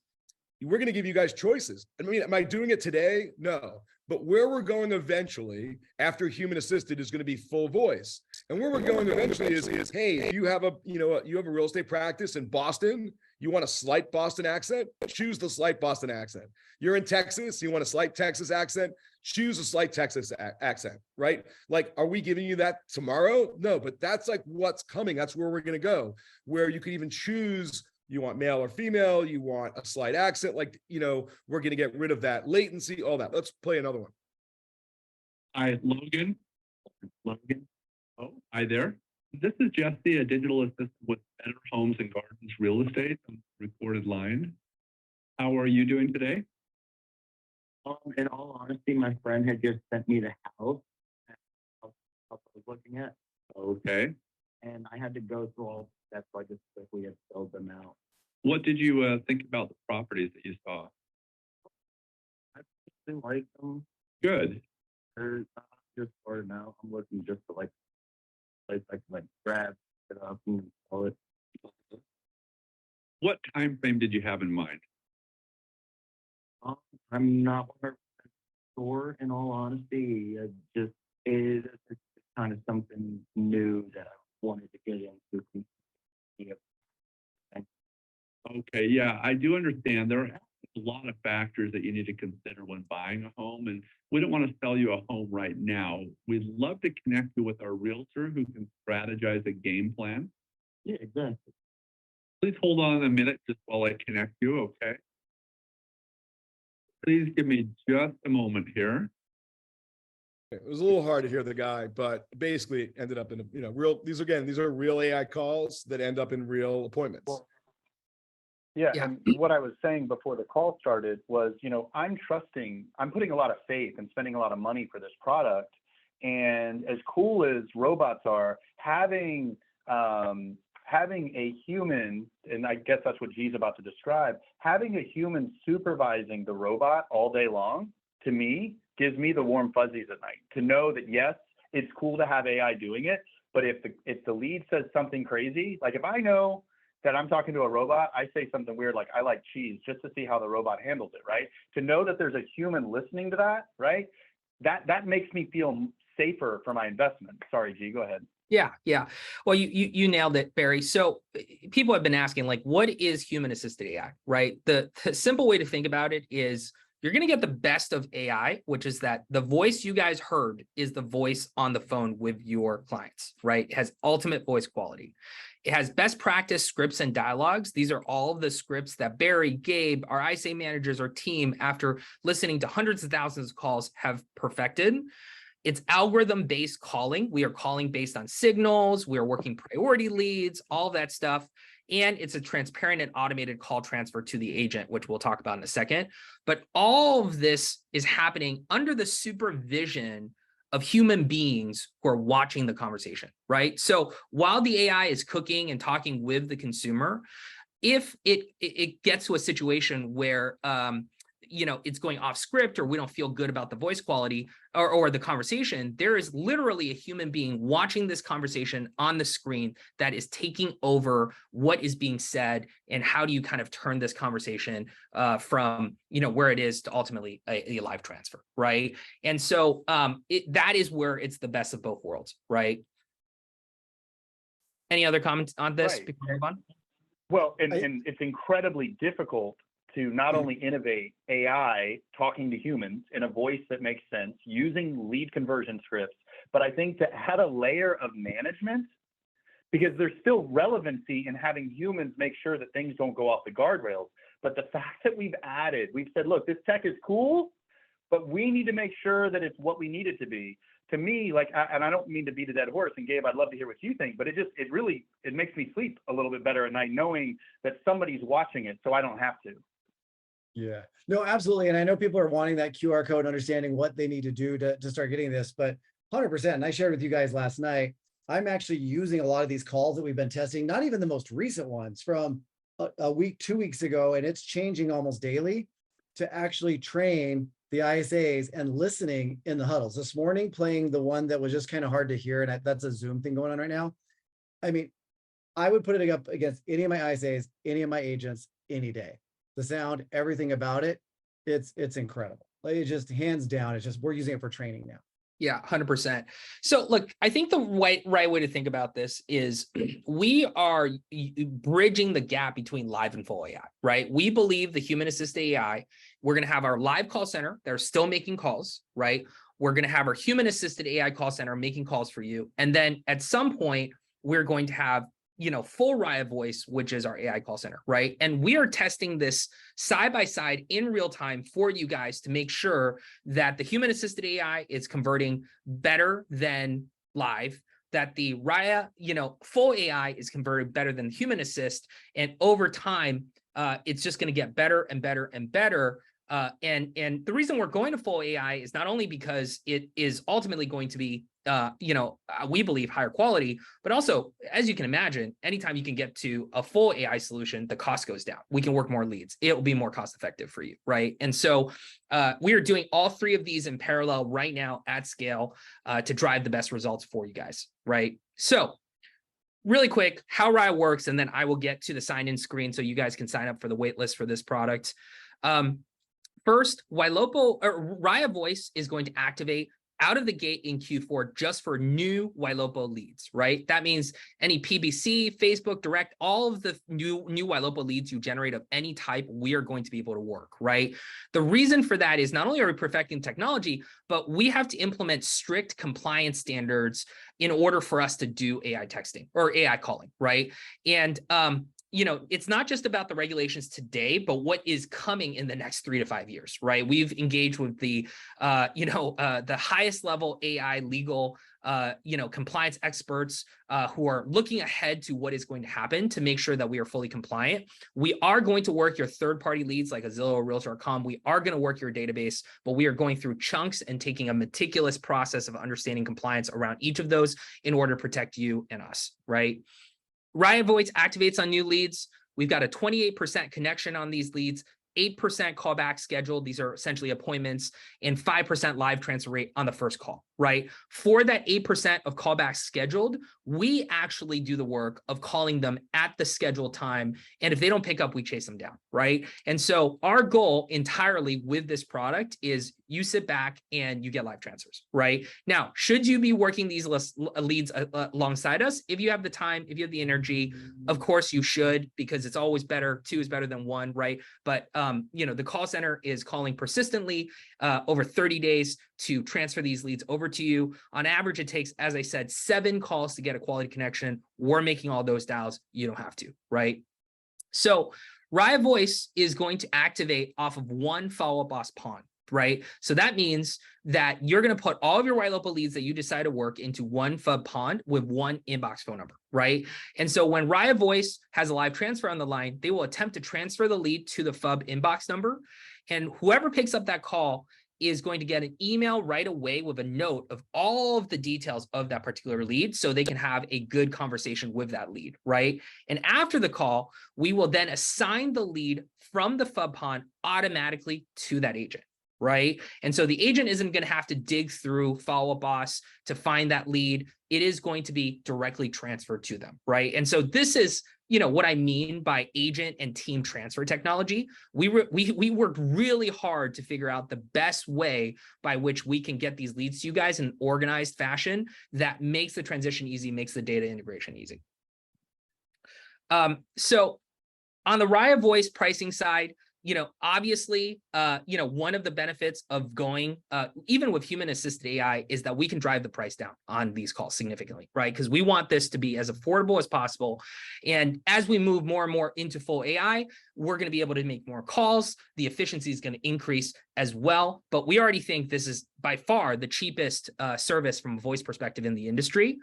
Speaker 1: we're going to give you guys choices. I mean, am I doing it today? No. But where we're going eventually, after human assisted, is going to be full voice. And where we're going eventually is hey, if you have you have a real estate practice in Boston, you want a slight Boston accent, choose the slight Boston accent. You're in Texas, you want a slight Texas accent, choose a slight Texas accent, right? Like, are we giving you that tomorrow? No, but that's like what's coming. That's where we're going to go, where you could even choose. You want male or female, you want a slight accent, like, we're going to get rid of that latency, all that. Let's play another one.
Speaker 10: Hi, Logan. Logan. Oh, hi there. This is Jesse, a digital assistant with Better Homes and Gardens Real Estate on the recorded line. How are you doing today?
Speaker 11: In all honesty, my friend had just sent me the house I was looking at.
Speaker 10: Okay.
Speaker 11: And I had to go through all steps, so I just quickly had filled them out.
Speaker 10: What did you think about the properties that you saw?
Speaker 11: I really like them.
Speaker 10: Good.
Speaker 11: They're just sorted now. I'm looking just to place I can grab it up and install it.
Speaker 10: What time frame did you have in mind?
Speaker 11: I'm not 100% sure, in all honesty. It's kind of something new that I wanted to get into.
Speaker 10: Okay, yeah, I do understand. There are a lot of factors that you need to consider when buying a home, and we don't want to sell you a home right now. We'd love to connect you with our realtor who can strategize a game plan.
Speaker 11: Yeah, exactly.
Speaker 10: Please hold on a minute just while I connect you, okay? Please give me just a moment here.
Speaker 1: It was a little hard to hear the guy, but basically it ended up in these are real AI calls that end up in real appointments.
Speaker 2: Well, yeah, and what I was saying before the call started was, I'm putting a lot of faith and spending a lot of money for this product. And as cool as robots are, having a human, and I guess that's what G's about to describe, having a human supervising the robot all day long, to me, gives me the warm fuzzies at night. To know that, yes, it's cool to have AI doing it, but if the lead says something crazy, like if I know that I'm talking to a robot, I say something weird like, I like cheese, just to see how the robot handles it, right? To know that there's a human listening to that, right? That makes me feel safer for my investment. Sorry, G, go ahead.
Speaker 4: Yeah. Well, you nailed it, Barry. So people have been asking, like, what is human assisted AI, right? The simple way to think about it is you're going to get the best of AI, which is that the voice you guys heard is the voice on the phone with your clients, right? It has ultimate voice quality. It has best practice scripts and dialogues. These are all of the scripts that Barry, Gabe, our ISA managers, our team, after listening to hundreds of thousands of calls, have perfected. It's algorithm-based calling. We are calling based on signals. We are working priority leads, all that stuff. And it's a transparent and automated call transfer to the agent, which we'll talk about in a second. But all of this is happening under the supervision of human beings who are watching the conversation, right? So while the AI is cooking and talking with the consumer, if it gets to a situation where it's going off script, or we don't feel good about the voice quality or the conversation, there is literally a human being watching this conversation on the screen that is taking over what is being said, and how do you kind of turn this conversation from where it is to ultimately a live transfer, right? And so that is where it's the best of both worlds, right? Any other comments on this before we move on?
Speaker 2: Well, and it's incredibly difficult to not only innovate AI talking to humans in a voice that makes sense using lead conversion scripts, but I think to add a layer of management, because there's still relevancy in having humans make sure that things don't go off the guardrails. But the fact that we've said, look, this tech is cool, but we need to make sure that it's what we need it to be. To me, and I don't mean to beat a dead horse, and Gabe, I'd love to hear what you think, but it makes me sleep a little bit better at night knowing that somebody's watching it, so I don't have to.
Speaker 3: Yeah, no, absolutely. And I know people are wanting that QR code, understanding what they need to do to start getting this, but 100%. And I shared with you guys last night, I'm actually using a lot of these calls that we've been testing, not even the most recent ones from a week, 2 weeks ago, and it's changing almost daily to actually train the ISAs and listening in the huddles. This morning, playing the one that was just kind of hard to hear, and that's a Zoom thing going on right now. I mean, I would put it up against any of my ISAs, any of my agents, any day. The sound, everything about it, it's incredible. Like, it's just hands down. It's just, we're using it for training now.
Speaker 4: Yeah, 100%. So look, I think the right way to think about this is we are bridging the gap between live and full AI, right? We believe the human assisted AI, we're going to have our live call center. They're still making calls, right? We're going to have our human assisted AI call center making calls for you. And then at some point, we're going to have, you know, full RAIYA Voice, which is our AI call center, right? And we are testing this side by side in real time for you guys to make sure that the human assisted AI is converting better than live, that the RAIYA, you know, full AI is converting better than human assist. And over time, it's just going to get better and better and better. And the reason we're going to full AI is not only because it is ultimately going to be, we believe higher quality, but also, as you can imagine, anytime you can get to a full AI solution, the cost goes down. We can work more leads. It will be more cost effective for you, right? And so we are doing all three of these in parallel right now at scale to drive the best results for you guys, right? So really quick, how RAIYA works, and then I will get to the sign-in screen so you guys can sign up for the wait list for this product. First, RAIYA Voice is going to activate out of the gate in Q4 just for new Ylopo leads, right? That means any PBC, Facebook Direct, all of the new Ylopo leads you generate of any type, we are going to be able to work, right? The reason for that is not only are we perfecting technology, but we have to implement strict compliance standards in order for us to do AI texting or AI calling, right? And you know, it's not just about the regulations today, but what is coming in the next 3 to 5 years, right? We've engaged with the, the highest level AI legal, compliance experts who are looking ahead to what is going to happen to make sure that we are fully compliant. We are going to work your third-party leads like a Zillow or Realtor.com. We are going to work your database, but we are going through chunks and taking a meticulous process of understanding compliance around each of those in order to protect you and us, right? RAIYA Voice activates on new leads. We've got a 28% connection on these leads, 8% callback scheduled. These are essentially appointments, and 5% live transfer rate on the first call, right? For that 8% of callbacks scheduled, we actually do the work of calling them at the scheduled time. And if they don't pick up, we chase them down, right? And so our goal entirely with this product is you sit back and you get live transfers, right? Now, should you be working these leads alongside us? If you have the time, if you have the energy, of course you should, because it's always better. 2 is better than 1, right? But the call center is calling persistently over 30 days to transfer these leads over to you. On average, it takes, as I said, 7 calls to get a quality connection. We're making all those dials. You don't have to, right? So RAIYA Voice is going to activate off of 1 follow-up boss pond, right? So that means that you're going to put all of your Ylopo leads that you decide to work into 1 FUB pond with 1 inbox phone number, right? And so when RAIYA Voice has a live transfer on the line, they will attempt to transfer the lead to the FUB inbox number. And whoever picks up that call is going to get an email right away with a note of all of the details of that particular lead so they can have a good conversation with that lead, right? And after the call, we will then assign the lead from the FUB pond automatically to that agent, right? And so the agent isn't going to have to dig through follow-up boss to find that lead. It is going to be directly transferred to them, right? And so this is, what I mean by agent and team transfer technology. We worked really hard to figure out the best way by which we can get these leads to you guys in an organized fashion that makes the transition easy, makes the data integration easy. So on the RAIYA Voice pricing side, obviously, one of the benefits of going, even with human assisted AI, is that we can drive the price down on these calls significantly, right? Because we want this to be as affordable as possible. And as we move more and more into full AI, we're going to be able to make more calls. The efficiency is going to increase as well. But we already think this is by far the cheapest service from a voice perspective in the industry.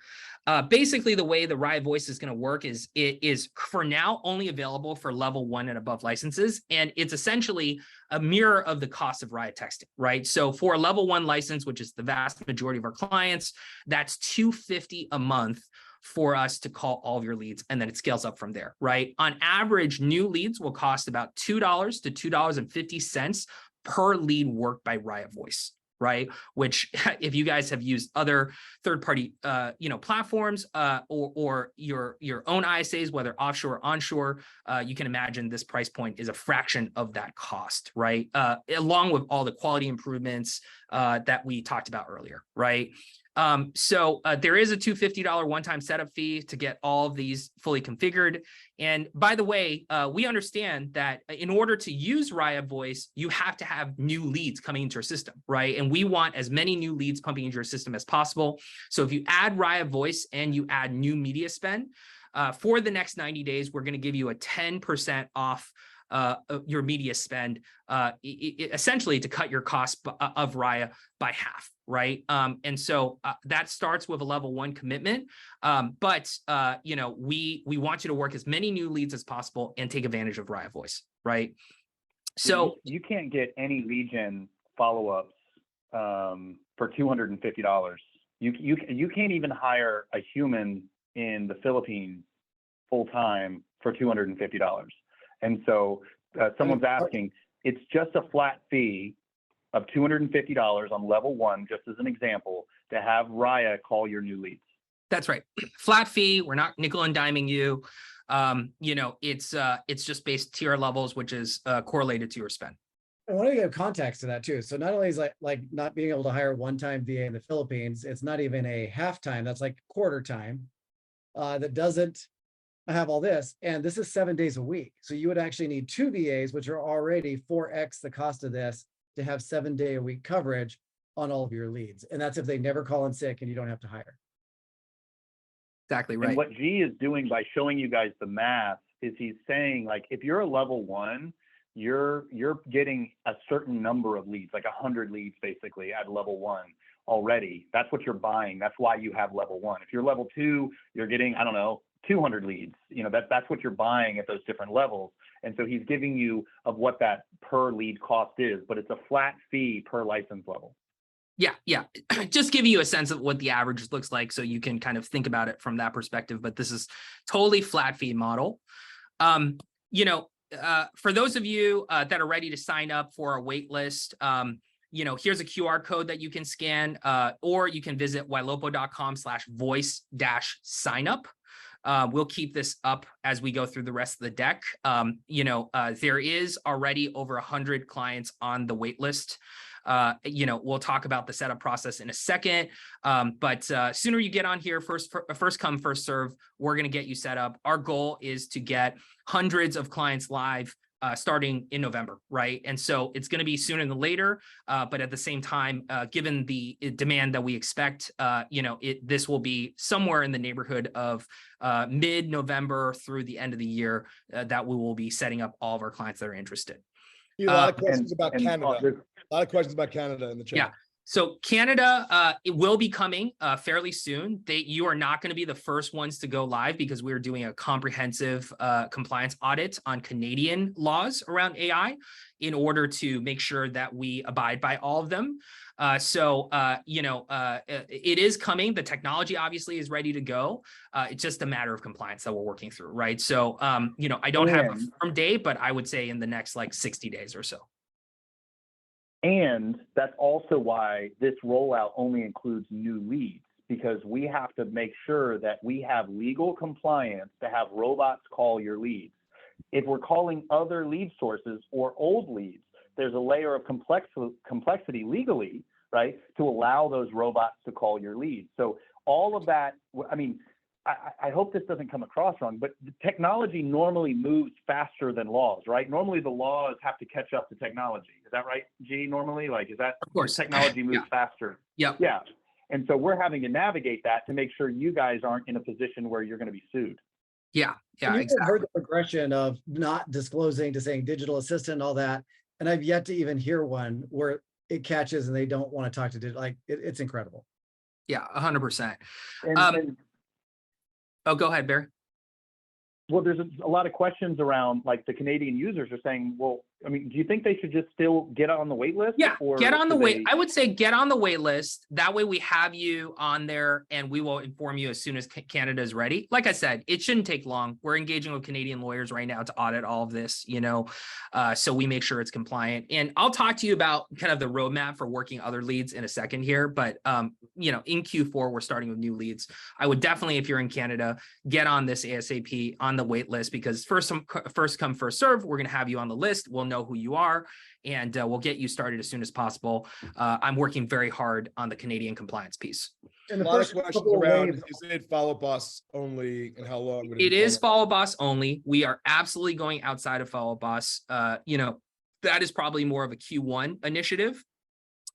Speaker 4: Basically, the way the RAIYA Voice is going to work is it is for now only available for level 1 and above licenses. And it's essentially a mirror of the cost of RAIYA texting, right? So for a level 1 license, which is the vast majority of our clients, that's $250 a month for us to call all of your leads, and then it scales up from there, right? On average, new leads will cost about $2 to $2.50 per lead worked by RAIYA Voice, right? Which, if you guys have used other third-party, platforms or your own ISAs, whether offshore or onshore, you can imagine this price point is a fraction of that cost, right? Along with all the quality improvements that we talked about earlier, right? So there is a $250 one-time setup fee to get all of these fully configured. And by the way, we understand that in order to use RAIYA Voice, you have to have new leads coming into your system, right? And we want as many new leads pumping into your system as possible. So if you add RAIYA Voice and you add new media spend, for the next 90 days, we're going to give you a 10% off your media spend, essentially to cut your cost of RAIYA by half, right? And so that starts with a level 1 commitment. But we want you to work as many new leads as possible and take advantage of RAIYA Voice, right? So
Speaker 2: you can't get any lead gen follow-ups for $250. You can't even hire a human in the Philippines full-time for $250. And so someone's asking, it's just a flat fee of $250 on level 1, just as an example, to have RAIYA call your new leads.
Speaker 4: That's right. Flat fee. We're not nickel and diming you. It's just based tier levels, which is correlated to your spend.
Speaker 3: I want to give context to that too. So not only is like not being able to hire one-time VA in the Philippines, it's not even a half time. That's like quarter time that doesn't have all this. And this is 7 days a week. So you would actually need 2 VAs, which are already 4x the cost of this, to have 7-day-a-week coverage on all of your leads. And that's if they never call in sick and you don't have to hire.
Speaker 4: Exactly right.
Speaker 2: And what G is doing by showing you guys the math is he's saying, like, if you're a level 1, you're getting a certain number of leads, like 100 leads basically at level 1 already. That's what you're buying. That's why you have level 1. If you're level 2, you're getting, I don't know, 200 leads. That's what you're buying at those different levels. And so he's giving you of what that per lead cost is, but it's a flat fee per license level.
Speaker 4: Yeah. Just give you a sense of what the average looks like so you can kind of think about it from that perspective. But this is totally flat fee model. For those of you that are ready to sign up for our wait list, here's a QR code that you can scan, or you can visit ylopo.com/voice-signup. We'll keep this up as we go through the rest of the deck. There is already over 100 clients on the wait list. We'll talk about the setup process in a second. But sooner you get on here, first come, first serve, we're going to get you set up. Our goal is to get hundreds of clients live starting in November, right? And so it's going to be sooner than later, but at the same time, given the demand that we expect, this will be somewhere in the neighborhood of mid-November through the end of the year that we will be setting up all of our clients that are interested.
Speaker 1: A lot of questions about Canada. A lot of questions about Canada in the chat.
Speaker 4: Yeah. So Canada, it will be coming fairly soon. You are not going to be the first ones to go live because we're doing a comprehensive compliance audit on Canadian laws around AI in order to make sure that we abide by all of them. It is coming. The technology obviously is ready to go. It's just a matter of compliance that we're working through, right? So, I don't have a firm date, but I would say in the next 60 days or so.
Speaker 2: And that's also why this rollout only includes new leads, because we have to make sure that we have legal compliance to have robots call your leads. If we're calling other lead sources or old leads, there's a layer of complexity legally, right, to allow those robots to call your leads. So all of that, I hope this doesn't come across wrong, but the technology normally moves faster than laws, right? Normally the laws have to catch up to technology. Is that right, G, normally? Is that,
Speaker 4: of course,
Speaker 2: technology moves faster?
Speaker 4: Yep.
Speaker 2: Yeah. And so we're having to navigate that to make sure you guys aren't in a position where you're going to be sued.
Speaker 4: Yeah. Yeah,
Speaker 3: you
Speaker 4: exactly.
Speaker 3: heard the progression of not disclosing to saying digital assistant and all that. And I've yet to even hear one where it catches and they don't want to talk to digital. Like it's incredible.
Speaker 4: Yeah, 100%.
Speaker 2: And
Speaker 4: Oh, go ahead, Barry.
Speaker 2: well, there's a lot of questions around, like, the Canadian users are saying, well, I mean, do you think they should just still get on the wait list?
Speaker 4: Yeah,
Speaker 2: or
Speaker 4: get on the
Speaker 2: should
Speaker 4: wait.
Speaker 2: they-
Speaker 4: I would say get on the wait list. That way we have you on there and we will inform you as soon as Canada is ready. Like I said, it shouldn't take long. We're engaging with Canadian lawyers right now to audit all of this, so we make sure it's compliant. And I'll talk to you about kind of the roadmap for working other leads in a second here. But, in Q4, we're starting with new leads. I would definitely, if you're in Canada, get on this ASAP on the wait list, because first come, first serve. We're going to have you on the list. We'll know who you are, and we'll get you started as soon as possible. I'm working very hard on the Canadian compliance piece.
Speaker 3: And
Speaker 1: A
Speaker 3: the
Speaker 1: lot of
Speaker 3: first
Speaker 1: questions
Speaker 3: couple of
Speaker 1: around,
Speaker 3: waves-
Speaker 1: is it follow boss only and how long? would
Speaker 4: It
Speaker 1: be
Speaker 4: is
Speaker 1: follow-
Speaker 4: follow boss only. We are absolutely going outside of follow boss. That is probably more of a Q1 initiative,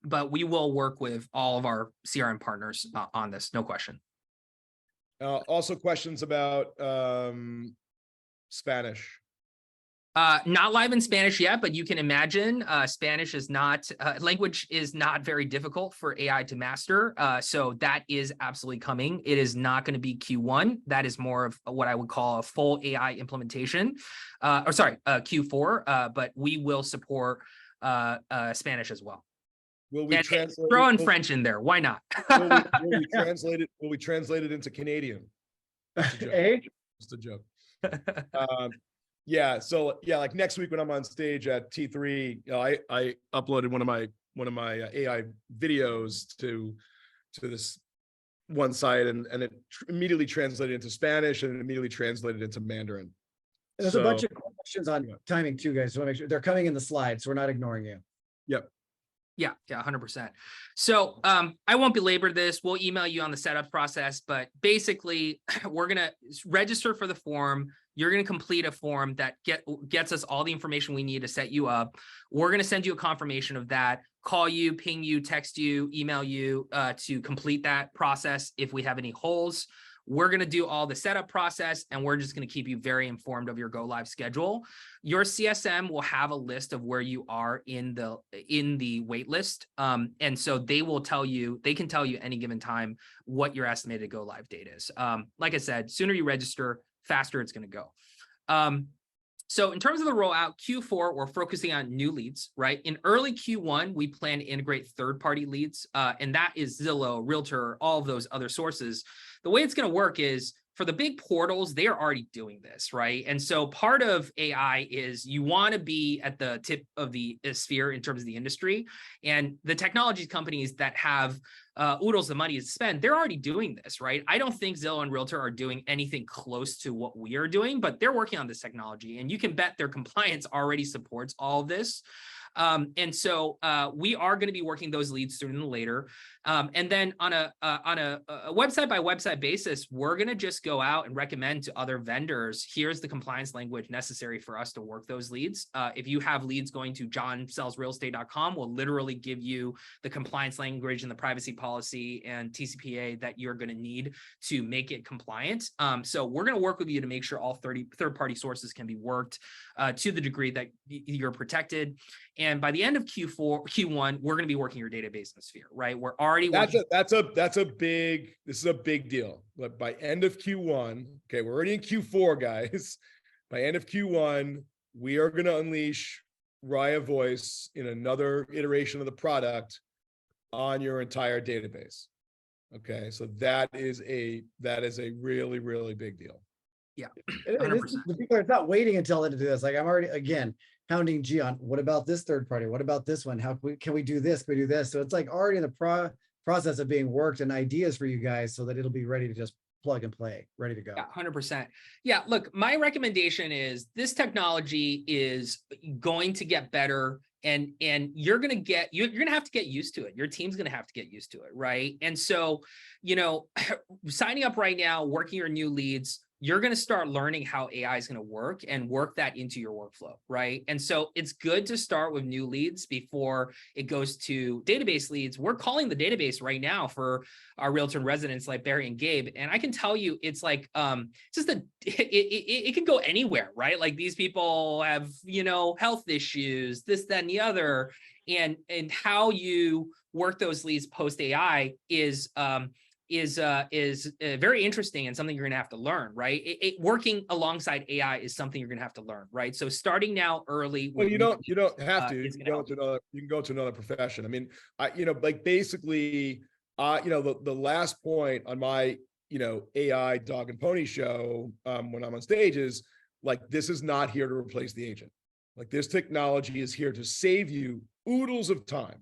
Speaker 4: but we will work with all of our CRM partners on this, no question.
Speaker 1: Also questions about Spanish.
Speaker 4: Not live in Spanish yet, but you can imagine Spanish is not, language is not very difficult for AI to master. So that is absolutely coming. It is not going to be Q1. That is more of what I would call a full AI implementation. Q4, but we will support Spanish as well.
Speaker 1: Will we
Speaker 4: And
Speaker 1: translate?
Speaker 4: throw in French in there. Why not?
Speaker 1: Will we translate it? Will we translate it into Canadian? Just a joke.
Speaker 3: Eh?
Speaker 1: Just a joke. Yeah. So yeah, like next week when I'm on stage at T3, I uploaded one of my AI videos to this one site, and it immediately translated into Spanish and it immediately translated into Mandarin.
Speaker 3: There's a bunch of questions on
Speaker 1: Yeah.
Speaker 3: timing too, guys. So I want to make sure they're coming in the slides. So we're not ignoring you.
Speaker 1: Yep.
Speaker 4: Yeah, 100%. So I won't belabor this. We'll email you on the setup process, but basically we're going to register for the form. You're going to complete a form that gets us all the information we need to set you up. We're going to send you a confirmation of that, call you, ping you, text you, email you to complete that process if we have any holes. We're going to do all the setup process, and we're just going to keep you very informed of your go live schedule. Your CSM will have a list of where you are in the wait list. And so they can tell you any given time what your estimated go live date is. Like I said, sooner you register, faster it's going to go. So in terms of the rollout, Q4, we're focusing on new leads, right? In early Q1, we plan to integrate third-party leads, and that is Zillow, Realtor, all of those other sources. The way it's going to work is for the big portals, they are already doing this, right? And so part of AI is you want to be at the tip of the sphere in terms of the industry, and the technology companies that have oodles of money to spend, they're already doing this, right? I don't think Zillow and Realtor are doing anything close to what we are doing, but they're working on this technology, and you can bet their compliance already supports all of this. And so we are going to be working those leads sooner than later. And then on a website by website basis, we're going to just go out and recommend to other vendors, here's the compliance language necessary for us to work those leads. If you have leads going to johnsellsrealestate.com, we'll literally give you the compliance language and the privacy policy and TCPA that you're going to need to make it compliant. So we're going to work with you to make sure all third-party sources can be worked to the degree that you're protected. And by the end of Q1, we're going to be working your database in the sphere, right? We're already working.
Speaker 1: This is a big deal. But by end of Q1, okay, we're already in Q4, guys. By end of Q1, we are going to unleash RAIYA Voice in another iteration of the product on your entire database. Okay, so that is a really, really big deal.
Speaker 4: Yeah,
Speaker 3: The people are not waiting until then to do this. Like I'm already, again, hounding G on, what about this third party? What about this one? Can we do this? Can we do this? So it's like already in the process of being worked and ideas for you guys so that it'll be ready to just plug and play, ready to go.
Speaker 4: Yeah, 100%. Yeah, look, my recommendation is this technology is going to get better, and you're going to have to get used to it. Your team's going to have to get used to it, right? And so, signing up right now, working your new leads, you're going to start learning how AI is going to work and work that into your workflow, right? And so it's good to start with new leads before it goes to database leads. We're calling the database right now for our realtor in residence like Barry and Gabe. And I can tell you, it's like, it can go anywhere, right? Like these people have, health issues, this, that, and the other. And how you work those leads post AI is very interesting and something you're going to have to learn, right? Working alongside AI is something you're going to have to learn, right? So starting now early.
Speaker 1: Well, you don't have to. You can go to another profession. I mean, basically, the last point on my, AI dog and pony show when I'm on stage is like, this is not here to replace the agent. Like this technology is here to save you oodles of time.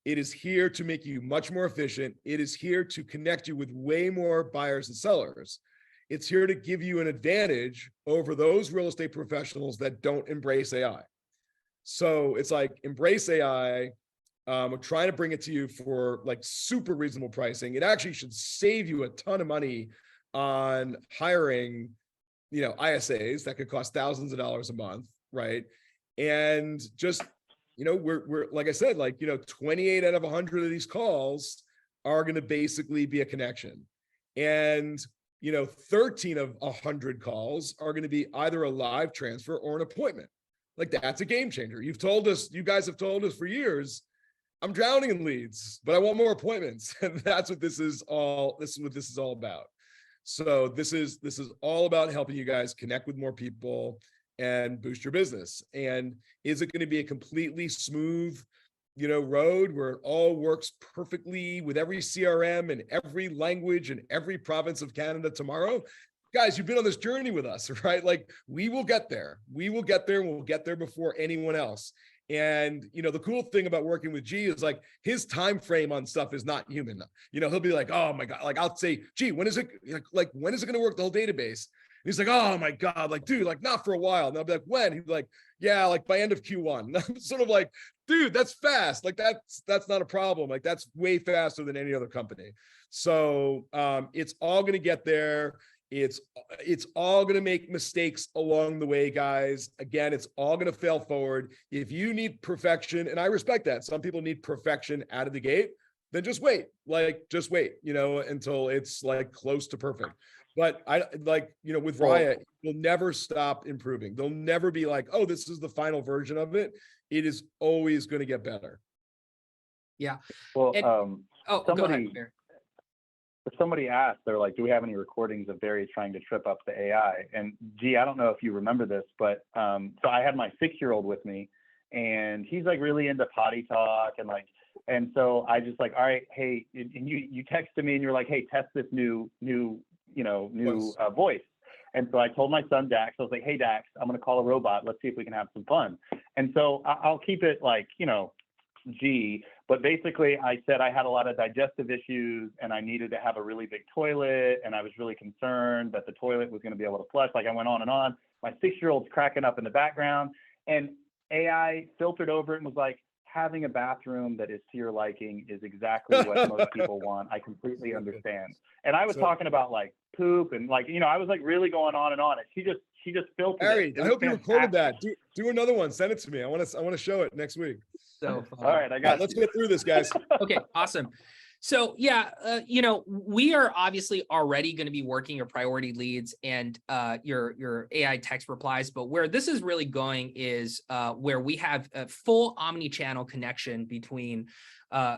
Speaker 1: It is here to make you much more efficient. It is here to connect you with way more buyers and sellers. It's here to give you an advantage over those real estate professionals that don't embrace AI. So it's like, embrace AI. We're trying to bring it to you for like super reasonable pricing. It actually should save you a ton of money on hiring, ISAs that could cost thousands of dollars a month, right? And just, we're like I said, 28 out of 100 of these calls are going to basically be a connection. And, 13 of 100 calls are going to be either a live transfer or an appointment. Like that's a game changer. You guys have told us for years, I'm drowning in leads, but I want more appointments. And that's what this is all about. So this is all about helping you guys connect with more people and boost your business. And is it going to be a completely smooth, road where it all works perfectly with every CRM and every language and every province of Canada tomorrow? Guys, you've been on this journey with us, right? Like we will get there. We will get there, and we'll get there before anyone else. And the cool thing about working with G is like his time frame on stuff is not human. He'll be like, oh my God, like I'll say, gee, when is it when is it going to work, the whole database? And he's like, oh my God, like, dude, like not for a while. And I'll be like, when? He's like, yeah, like by end of Q1. And I'm sort of like, dude, that's fast. Like that's not a problem. Like that's way faster than any other company. So it's all going to get there. It's all going to make mistakes along the way, guys. Again, it's all going to fail forward. If you need perfection, and I respect that, some people need perfection out of the gate, then just wait, until it's like close to perfect. But with RAIYA, you'll never stop improving. They'll never be like, oh, this is the final version of it. It is always going to get better.
Speaker 4: Yeah.
Speaker 2: Well, somebody asked, they're like, do we have any recordings of Barry trying to trip up the AI? And gee, I don't know if you remember this, but so I had my 6-year-old with me, and he's like really into potty talk and so I just like, all right, hey, and you texted me and you're like, hey, test this new voice. And so I told my son Dax, I was like, hey Dax, I'm gonna call a robot. Let's see if we can have some fun. And so I'll keep it like, G, but basically I said I had a lot of digestive issues and I needed to have a really big toilet, and I was really concerned that the toilet was going to be able to flush. Like I went on and on. My 6-year-old's cracking up in the background, and AI filtered over it and was like, having a bathroom that is to your liking is exactly what most people want. I completely understand. And I was talking about like poop and like, I was like really going on and on. And she just filtered
Speaker 1: Harry,
Speaker 2: it.
Speaker 1: I hope you recorded that. Do another one. Send it to me. I want to show it next week.
Speaker 4: So
Speaker 2: all right,
Speaker 1: let's get through this, guys.
Speaker 4: Okay, awesome. So yeah, we are obviously already going to be working your priority leads and your AI text replies, but where this is really going is where we have a full omni-channel connection between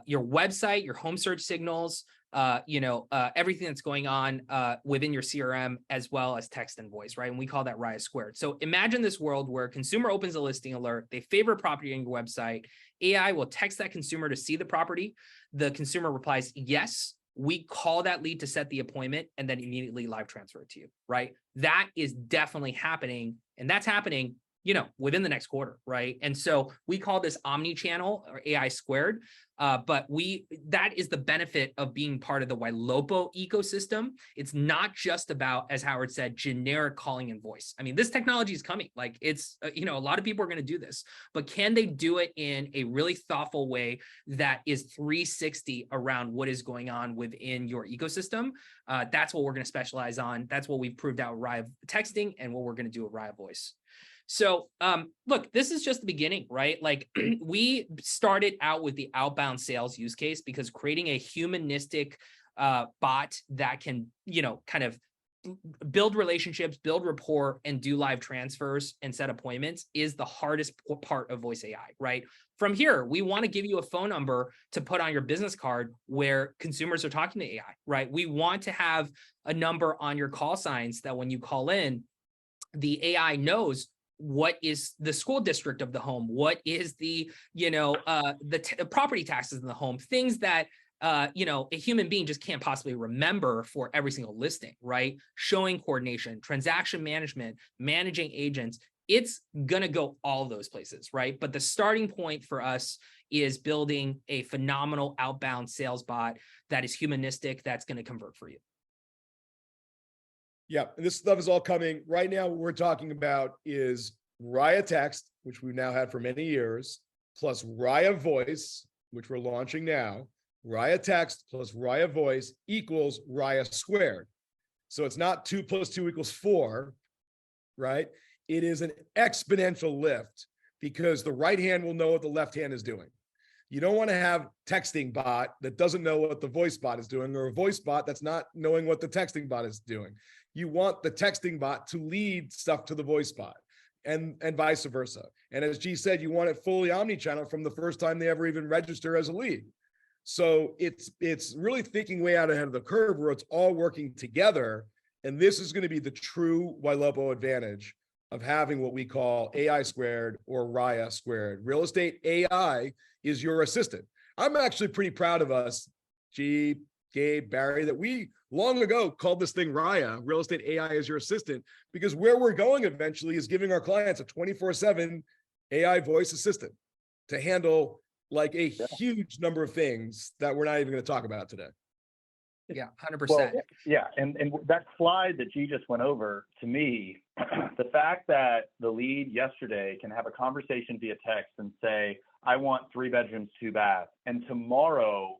Speaker 4: your website, your home search signals, everything that's going on within your CRM, as well as text and voice, right? And we call that RAIYA squared. So imagine this world where consumer opens a listing alert, they favorite property on your website, AI will text that consumer to see the property. The consumer replies, yes, we call that lead to set the appointment, and then immediately live transfer it to you, right? That is definitely happening, and that's happening within the next quarter, right? And so we call this omni-channel or AI squared. But that is the benefit of being part of the Ylopo ecosystem. It's not just about, as Howard said, generic calling and voice. I mean, this technology is coming. Like it's, a lot of people are going to do this, but can they do it in a really thoughtful way that is 360 around what is going on within your ecosystem? That's what we're going to specialize on. That's what we've proved out with RAIYA texting and what we're going to do with RAIYA Voice. So look, this is just the beginning, right? Like we started out with the outbound sales use case because creating a humanistic bot that can, kind of build relationships, build rapport, and do live transfers and set appointments is the hardest part of voice AI, right? From here, we want to give you a phone number to put on your business card where consumers are talking to AI, right? We want to have a number on your call signs that when you call in, the AI knows what is the school district of the home, what is the, property taxes in the home, things that, a human being just can't possibly remember for every single listing, right? Showing coordination, transaction management, managing agents, it's going to go all those places, right? But the starting point for us is building a phenomenal outbound sales bot that is humanistic, that's going to convert for you.
Speaker 1: Yeah, and this stuff is all coming. Right now, what we're talking about is RAIYA Text, which we've now had for many years, plus RAIYA Voice, which we're launching now. RAIYA Text plus RAIYA Voice equals RAIYA squared. So it's not 2 + 2 = 4, right? It is an exponential lift because the right hand will know what the left hand is doing. You don't want to have texting bot that doesn't know what the voice bot is doing, or a voice bot that's not knowing what the texting bot is doing. You want the texting bot to lead stuff to the voice bot and vice versa. And as G said, you want it fully omni-channel from the first time they ever even register as a lead. So it's really thinking way out ahead of the curve where it's all working together. And this is going to be the true Ylopo advantage of having what we call AI squared or RAIYA squared. Real estate AI is your assistant. I'm actually pretty proud of us, G, Gabe, Barry, that we long ago called this thing RAIYA, real estate AI is your assistant, because where we're going eventually is giving our clients a 24/7 AI voice assistant to handle like a huge number of things that we're not even going to talk about today.
Speaker 4: Yeah, 100%.
Speaker 2: Well, yeah, and that slide that G just went over, to me, the fact that the lead yesterday can have a conversation via text and say, I want 3 bedrooms, 2 baths, and tomorrow,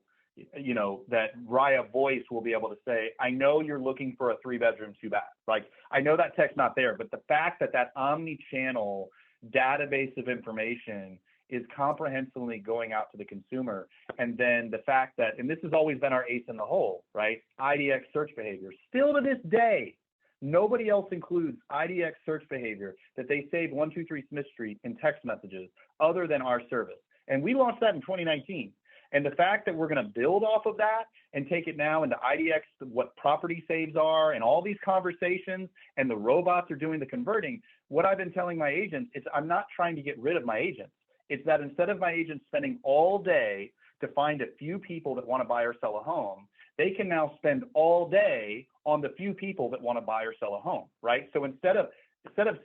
Speaker 2: that RAIYA Voice will be able to say, I know you're looking for a 3 bedroom, 2 bath. Like, I know that text's not there, but the fact that that omni-channel database of information is comprehensively going out to the consumer. And then the fact that, and this has always been our ace in the hole, right? IDX search behavior. Still to this day, nobody else includes IDX search behavior that they save 123 Smith Street in text messages other than our service. And we launched that in 2019. And the fact that we're going to build off of that and take it now into IDX, what property saves are, and all these conversations, and the robots are doing the converting, what I've been telling my agents is I'm not trying to get rid of my agents. It's that instead of my agents spending all day to find a few people that want to buy or sell a home, they can now spend all day on the few people that want to buy or sell a home, right? So instead of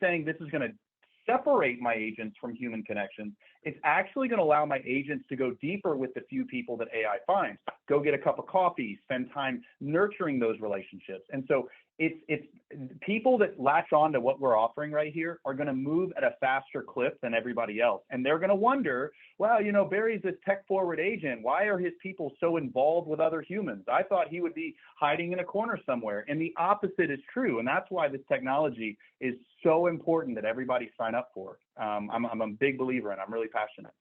Speaker 2: saying this is going to separate my agents from human connections, it's actually going to allow my agents to go deeper with the few people that AI finds. Go get a cup of coffee, spend time nurturing those relationships. And so it's people that latch on to what we're offering right here are going to move at a faster clip than everybody else. And they're going to wonder, well, Barry's this tech forward agent. Why are his people so involved with other humans? I thought he would be hiding in a corner somewhere. And the opposite is true. And that's why this technology is so important that everybody sign up for. I'm a big believer and I'm really passionate.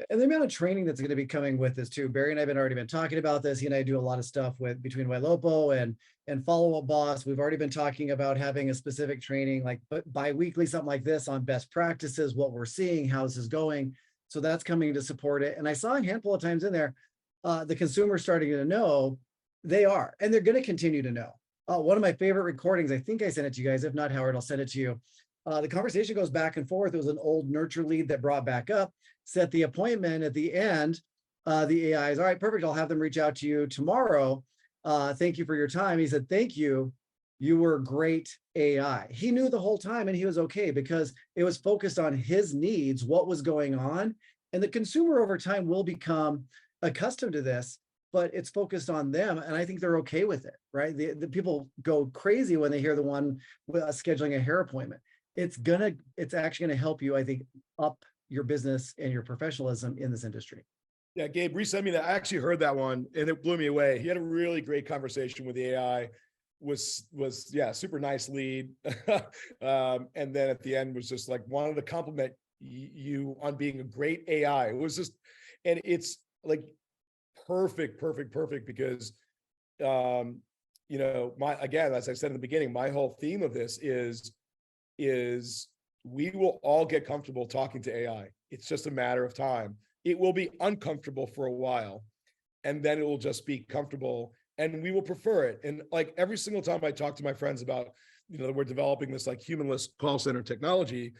Speaker 3: And the amount of training that's going to be coming with this too. Barry and I have already been talking about this. He and I do a lot of stuff between Ylopo and Follow Up Boss. We've already been talking about having a specific training like bi-weekly, something like this on best practices, what we're seeing, how this is going. So that's coming to support it. And I saw a handful of times in there, the consumer starting to know they are, and they're going to continue to know. One of my favorite recordings, I think I sent it to you guys. If not, Howard, I'll send it to you. The conversation goes back and forth. It was an old nurture lead that brought back up, set the appointment. At the end, the AI is, all right, perfect. I'll have them reach out to you tomorrow. Thank you for your time. He said, thank you. You were great AI. He knew the whole time and he was okay because it was focused on his needs, what was going on. And the consumer over time will become accustomed to this, but it's focused on them, and I think they're okay with it, right? The people go crazy when they hear the one with scheduling a hair appointment. It's actually gonna help you, I think, up your business and your professionalism in this industry.
Speaker 1: Yeah, Gabe, resend me that. I actually heard that one and it blew me away. He had a really great conversation with the AI. Was yeah, super nice lead. And then at the end was just like wanted to compliment you on being a great AI. It was just, and it's like perfect because you know, again, as I said in the beginning, my whole theme of this is we will all get comfortable talking to AI. It's just a matter of time. It will be uncomfortable for a while, and then it will just be comfortable, and we will prefer it. And like every single time I talk to my friends about, you know, we're developing this like humanless call center technology,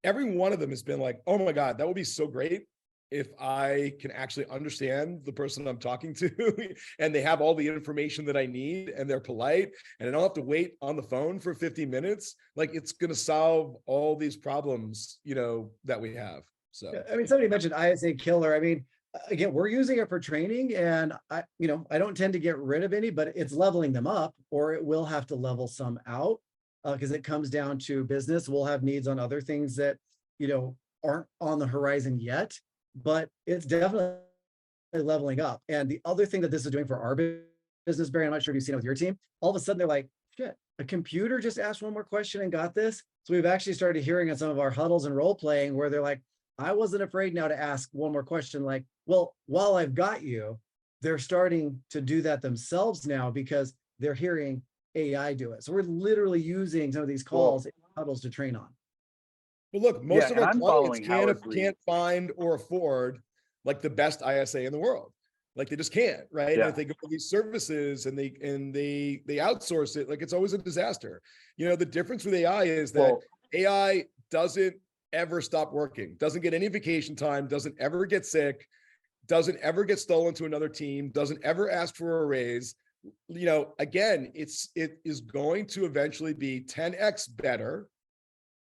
Speaker 1: every one of them has been like, oh my God, that would be so great if I can actually understand the person I'm talking to and they have all the information that I need and they're polite and I don't have to wait on the phone for 50 minutes. Like it's going to solve all these problems, you know, that we have. So,
Speaker 3: I mean, somebody mentioned ISA killer. I mean, again, we're using it for training, and I don't tend to get rid of any, but it's leveling them up, or it will have to level some out because it comes down to business. We'll have needs on other things that, you know, aren't on the horizon yet, but it's definitely leveling up. And the other thing that this is doing for our business, Barry, I'm not sure if you've seen it with your team, all of a sudden they're like, shit, a computer just asked one more question and got this. So we've actually started hearing on some of our huddles and role playing where they're like, I wasn't afraid now to ask one more question. Like, well, while I've got you, they're starting to do that themselves now because they're hearing AI do it. So we're literally using some of these calls and huddles to train on.
Speaker 1: but look, most of our clients
Speaker 2: Howard's
Speaker 1: can't find or afford like the best ISA in the world. Like they just can't, right?
Speaker 2: Yeah.
Speaker 1: And if they go to these services and they outsource it, like it's always a disaster. You know, the difference with AI is that AI doesn't ever stop working, doesn't get any vacation time, doesn't ever get sick, doesn't ever get stolen to another team, doesn't ever ask for a raise. You know, again, it is going to eventually be 10x better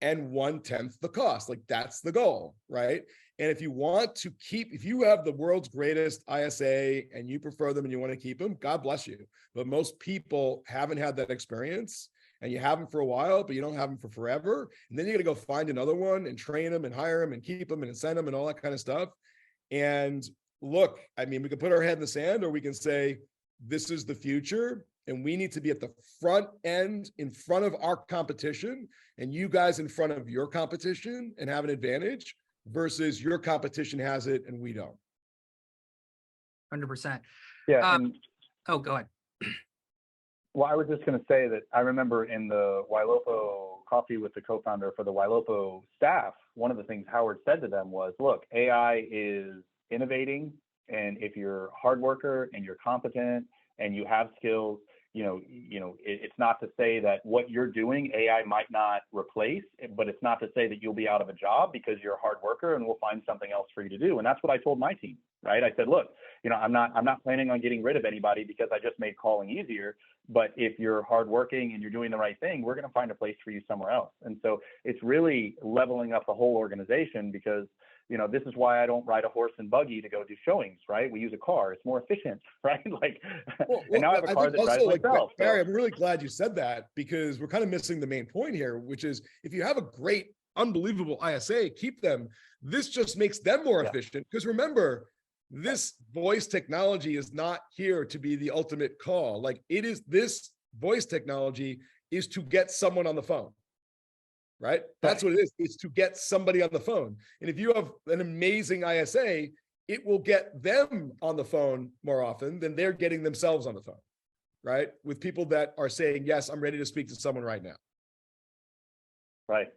Speaker 1: and 1/10 the cost. Like that's the goal, right? And if you want to if you have the world's greatest ISA and you prefer them and you want to keep them, God bless you. But most people haven't had that experience, and you have them for a while, but you don't have them for forever. And then you got to go find another one and train them and hire them and keep them and send them and all that kind of stuff. And look, I mean, we can put our head in the sand, or we can say, this is the future. And we need to be at the front end, in front of our competition, and you guys in front of your competition and have an advantage versus your competition has it and we don't.
Speaker 4: 100%.
Speaker 2: Yeah.
Speaker 4: Oh, go ahead.
Speaker 2: Well, I was just going to say that I remember in the Ylopo coffee with the co-founder for the Ylopo staff, one of the things Howard said to them was, look, AI is innovating. And if you're a hard worker and you're competent and you have skills, it's not to say that what you're doing, AI might not replace, but it's not to say that you'll be out of a job because you're a hard worker and we'll find something else for you to do. And that's what I told my team, right? I said, look, I'm not planning on getting rid of anybody because I just made calling easier. But if you're hardworking and you're doing the right thing, we're going to find a place for you somewhere else. And so it's really leveling up the whole organization because, this is why I don't ride a horse and buggy to go do showings, right? We use a car. It's more efficient, right? Like, and now I have a car that drives myself.
Speaker 1: Barry, I'm really glad you said that because we're kind of missing the main point here, which is if you have a great, unbelievable ISA, keep them. This just makes them more efficient because remember, this voice technology is not here to be the ultimate call. Like this voice technology is to get someone on the phone, right? That's what it is. It's to get somebody on the phone. And if you have an amazing ISA, it will get them on the phone more often than they're getting themselves on the phone, right? With people that are saying, yes, I'm ready to speak to someone right now.
Speaker 2: Right.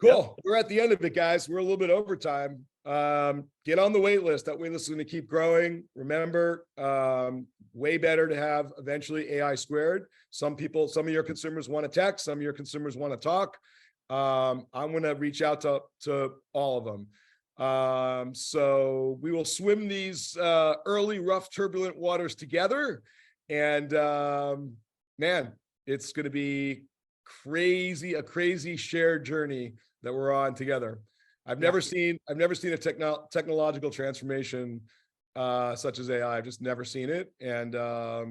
Speaker 1: Cool.
Speaker 2: Yep.
Speaker 1: We're at the end of it, guys. We're a little bit over time. Get on the wait list. That wait list is going to keep growing. Remember, way better to have eventually AI squared. Some of your consumers want to text, some of your consumers want to talk. I'm going to reach out to all of them. So we will swim these early, rough, turbulent waters together. And man, it's going to be a crazy shared journey that we're on together. I've never seen a technological transformation such as AI. I've just never seen it, and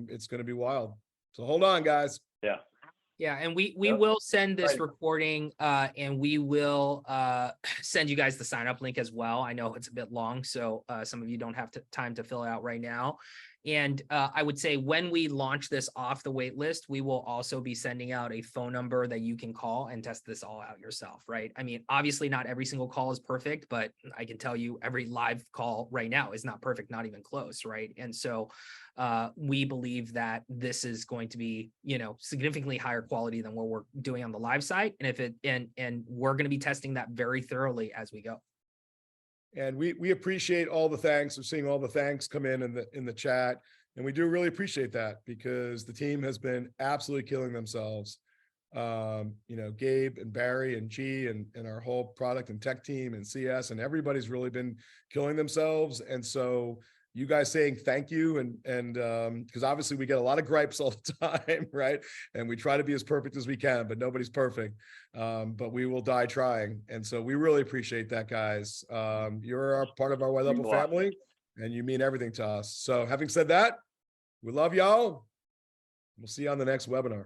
Speaker 1: it's going to be wild. So hold on, guys.
Speaker 2: Yeah.
Speaker 4: Yeah, and we
Speaker 2: Yep.
Speaker 4: will send this
Speaker 2: Right.
Speaker 4: recording and we will send you guys the sign up link as well. I know it's a bit long, so some of you don't have time to fill it out right now. And I would say when we launch this off the wait list, we will also be sending out a phone number that you can call and test this all out yourself, right? I mean, obviously not every single call is perfect, but I can tell you every live call right now is not perfect, not even close, right? And so we believe that this is going to be, you know, significantly higher quality than what we're doing on the live site. And if it, and we're going to be testing that very thoroughly as we go.
Speaker 1: And we appreciate all the thanks. We're seeing all the thanks come in the chat. And we do really appreciate that because the team has been absolutely killing themselves. You know, Gabe and Barry and G and our whole product and tech team and CS and everybody's really been killing themselves. And so you guys saying thank you and because obviously we get a lot of gripes all the time, right? And we try to be as perfect as we can, but nobody's perfect. But we will die trying. And so we really appreciate that, guys. You're part of our Ylopo family and you mean everything to us. So having said that, we love y'all. We'll see you on the next webinar.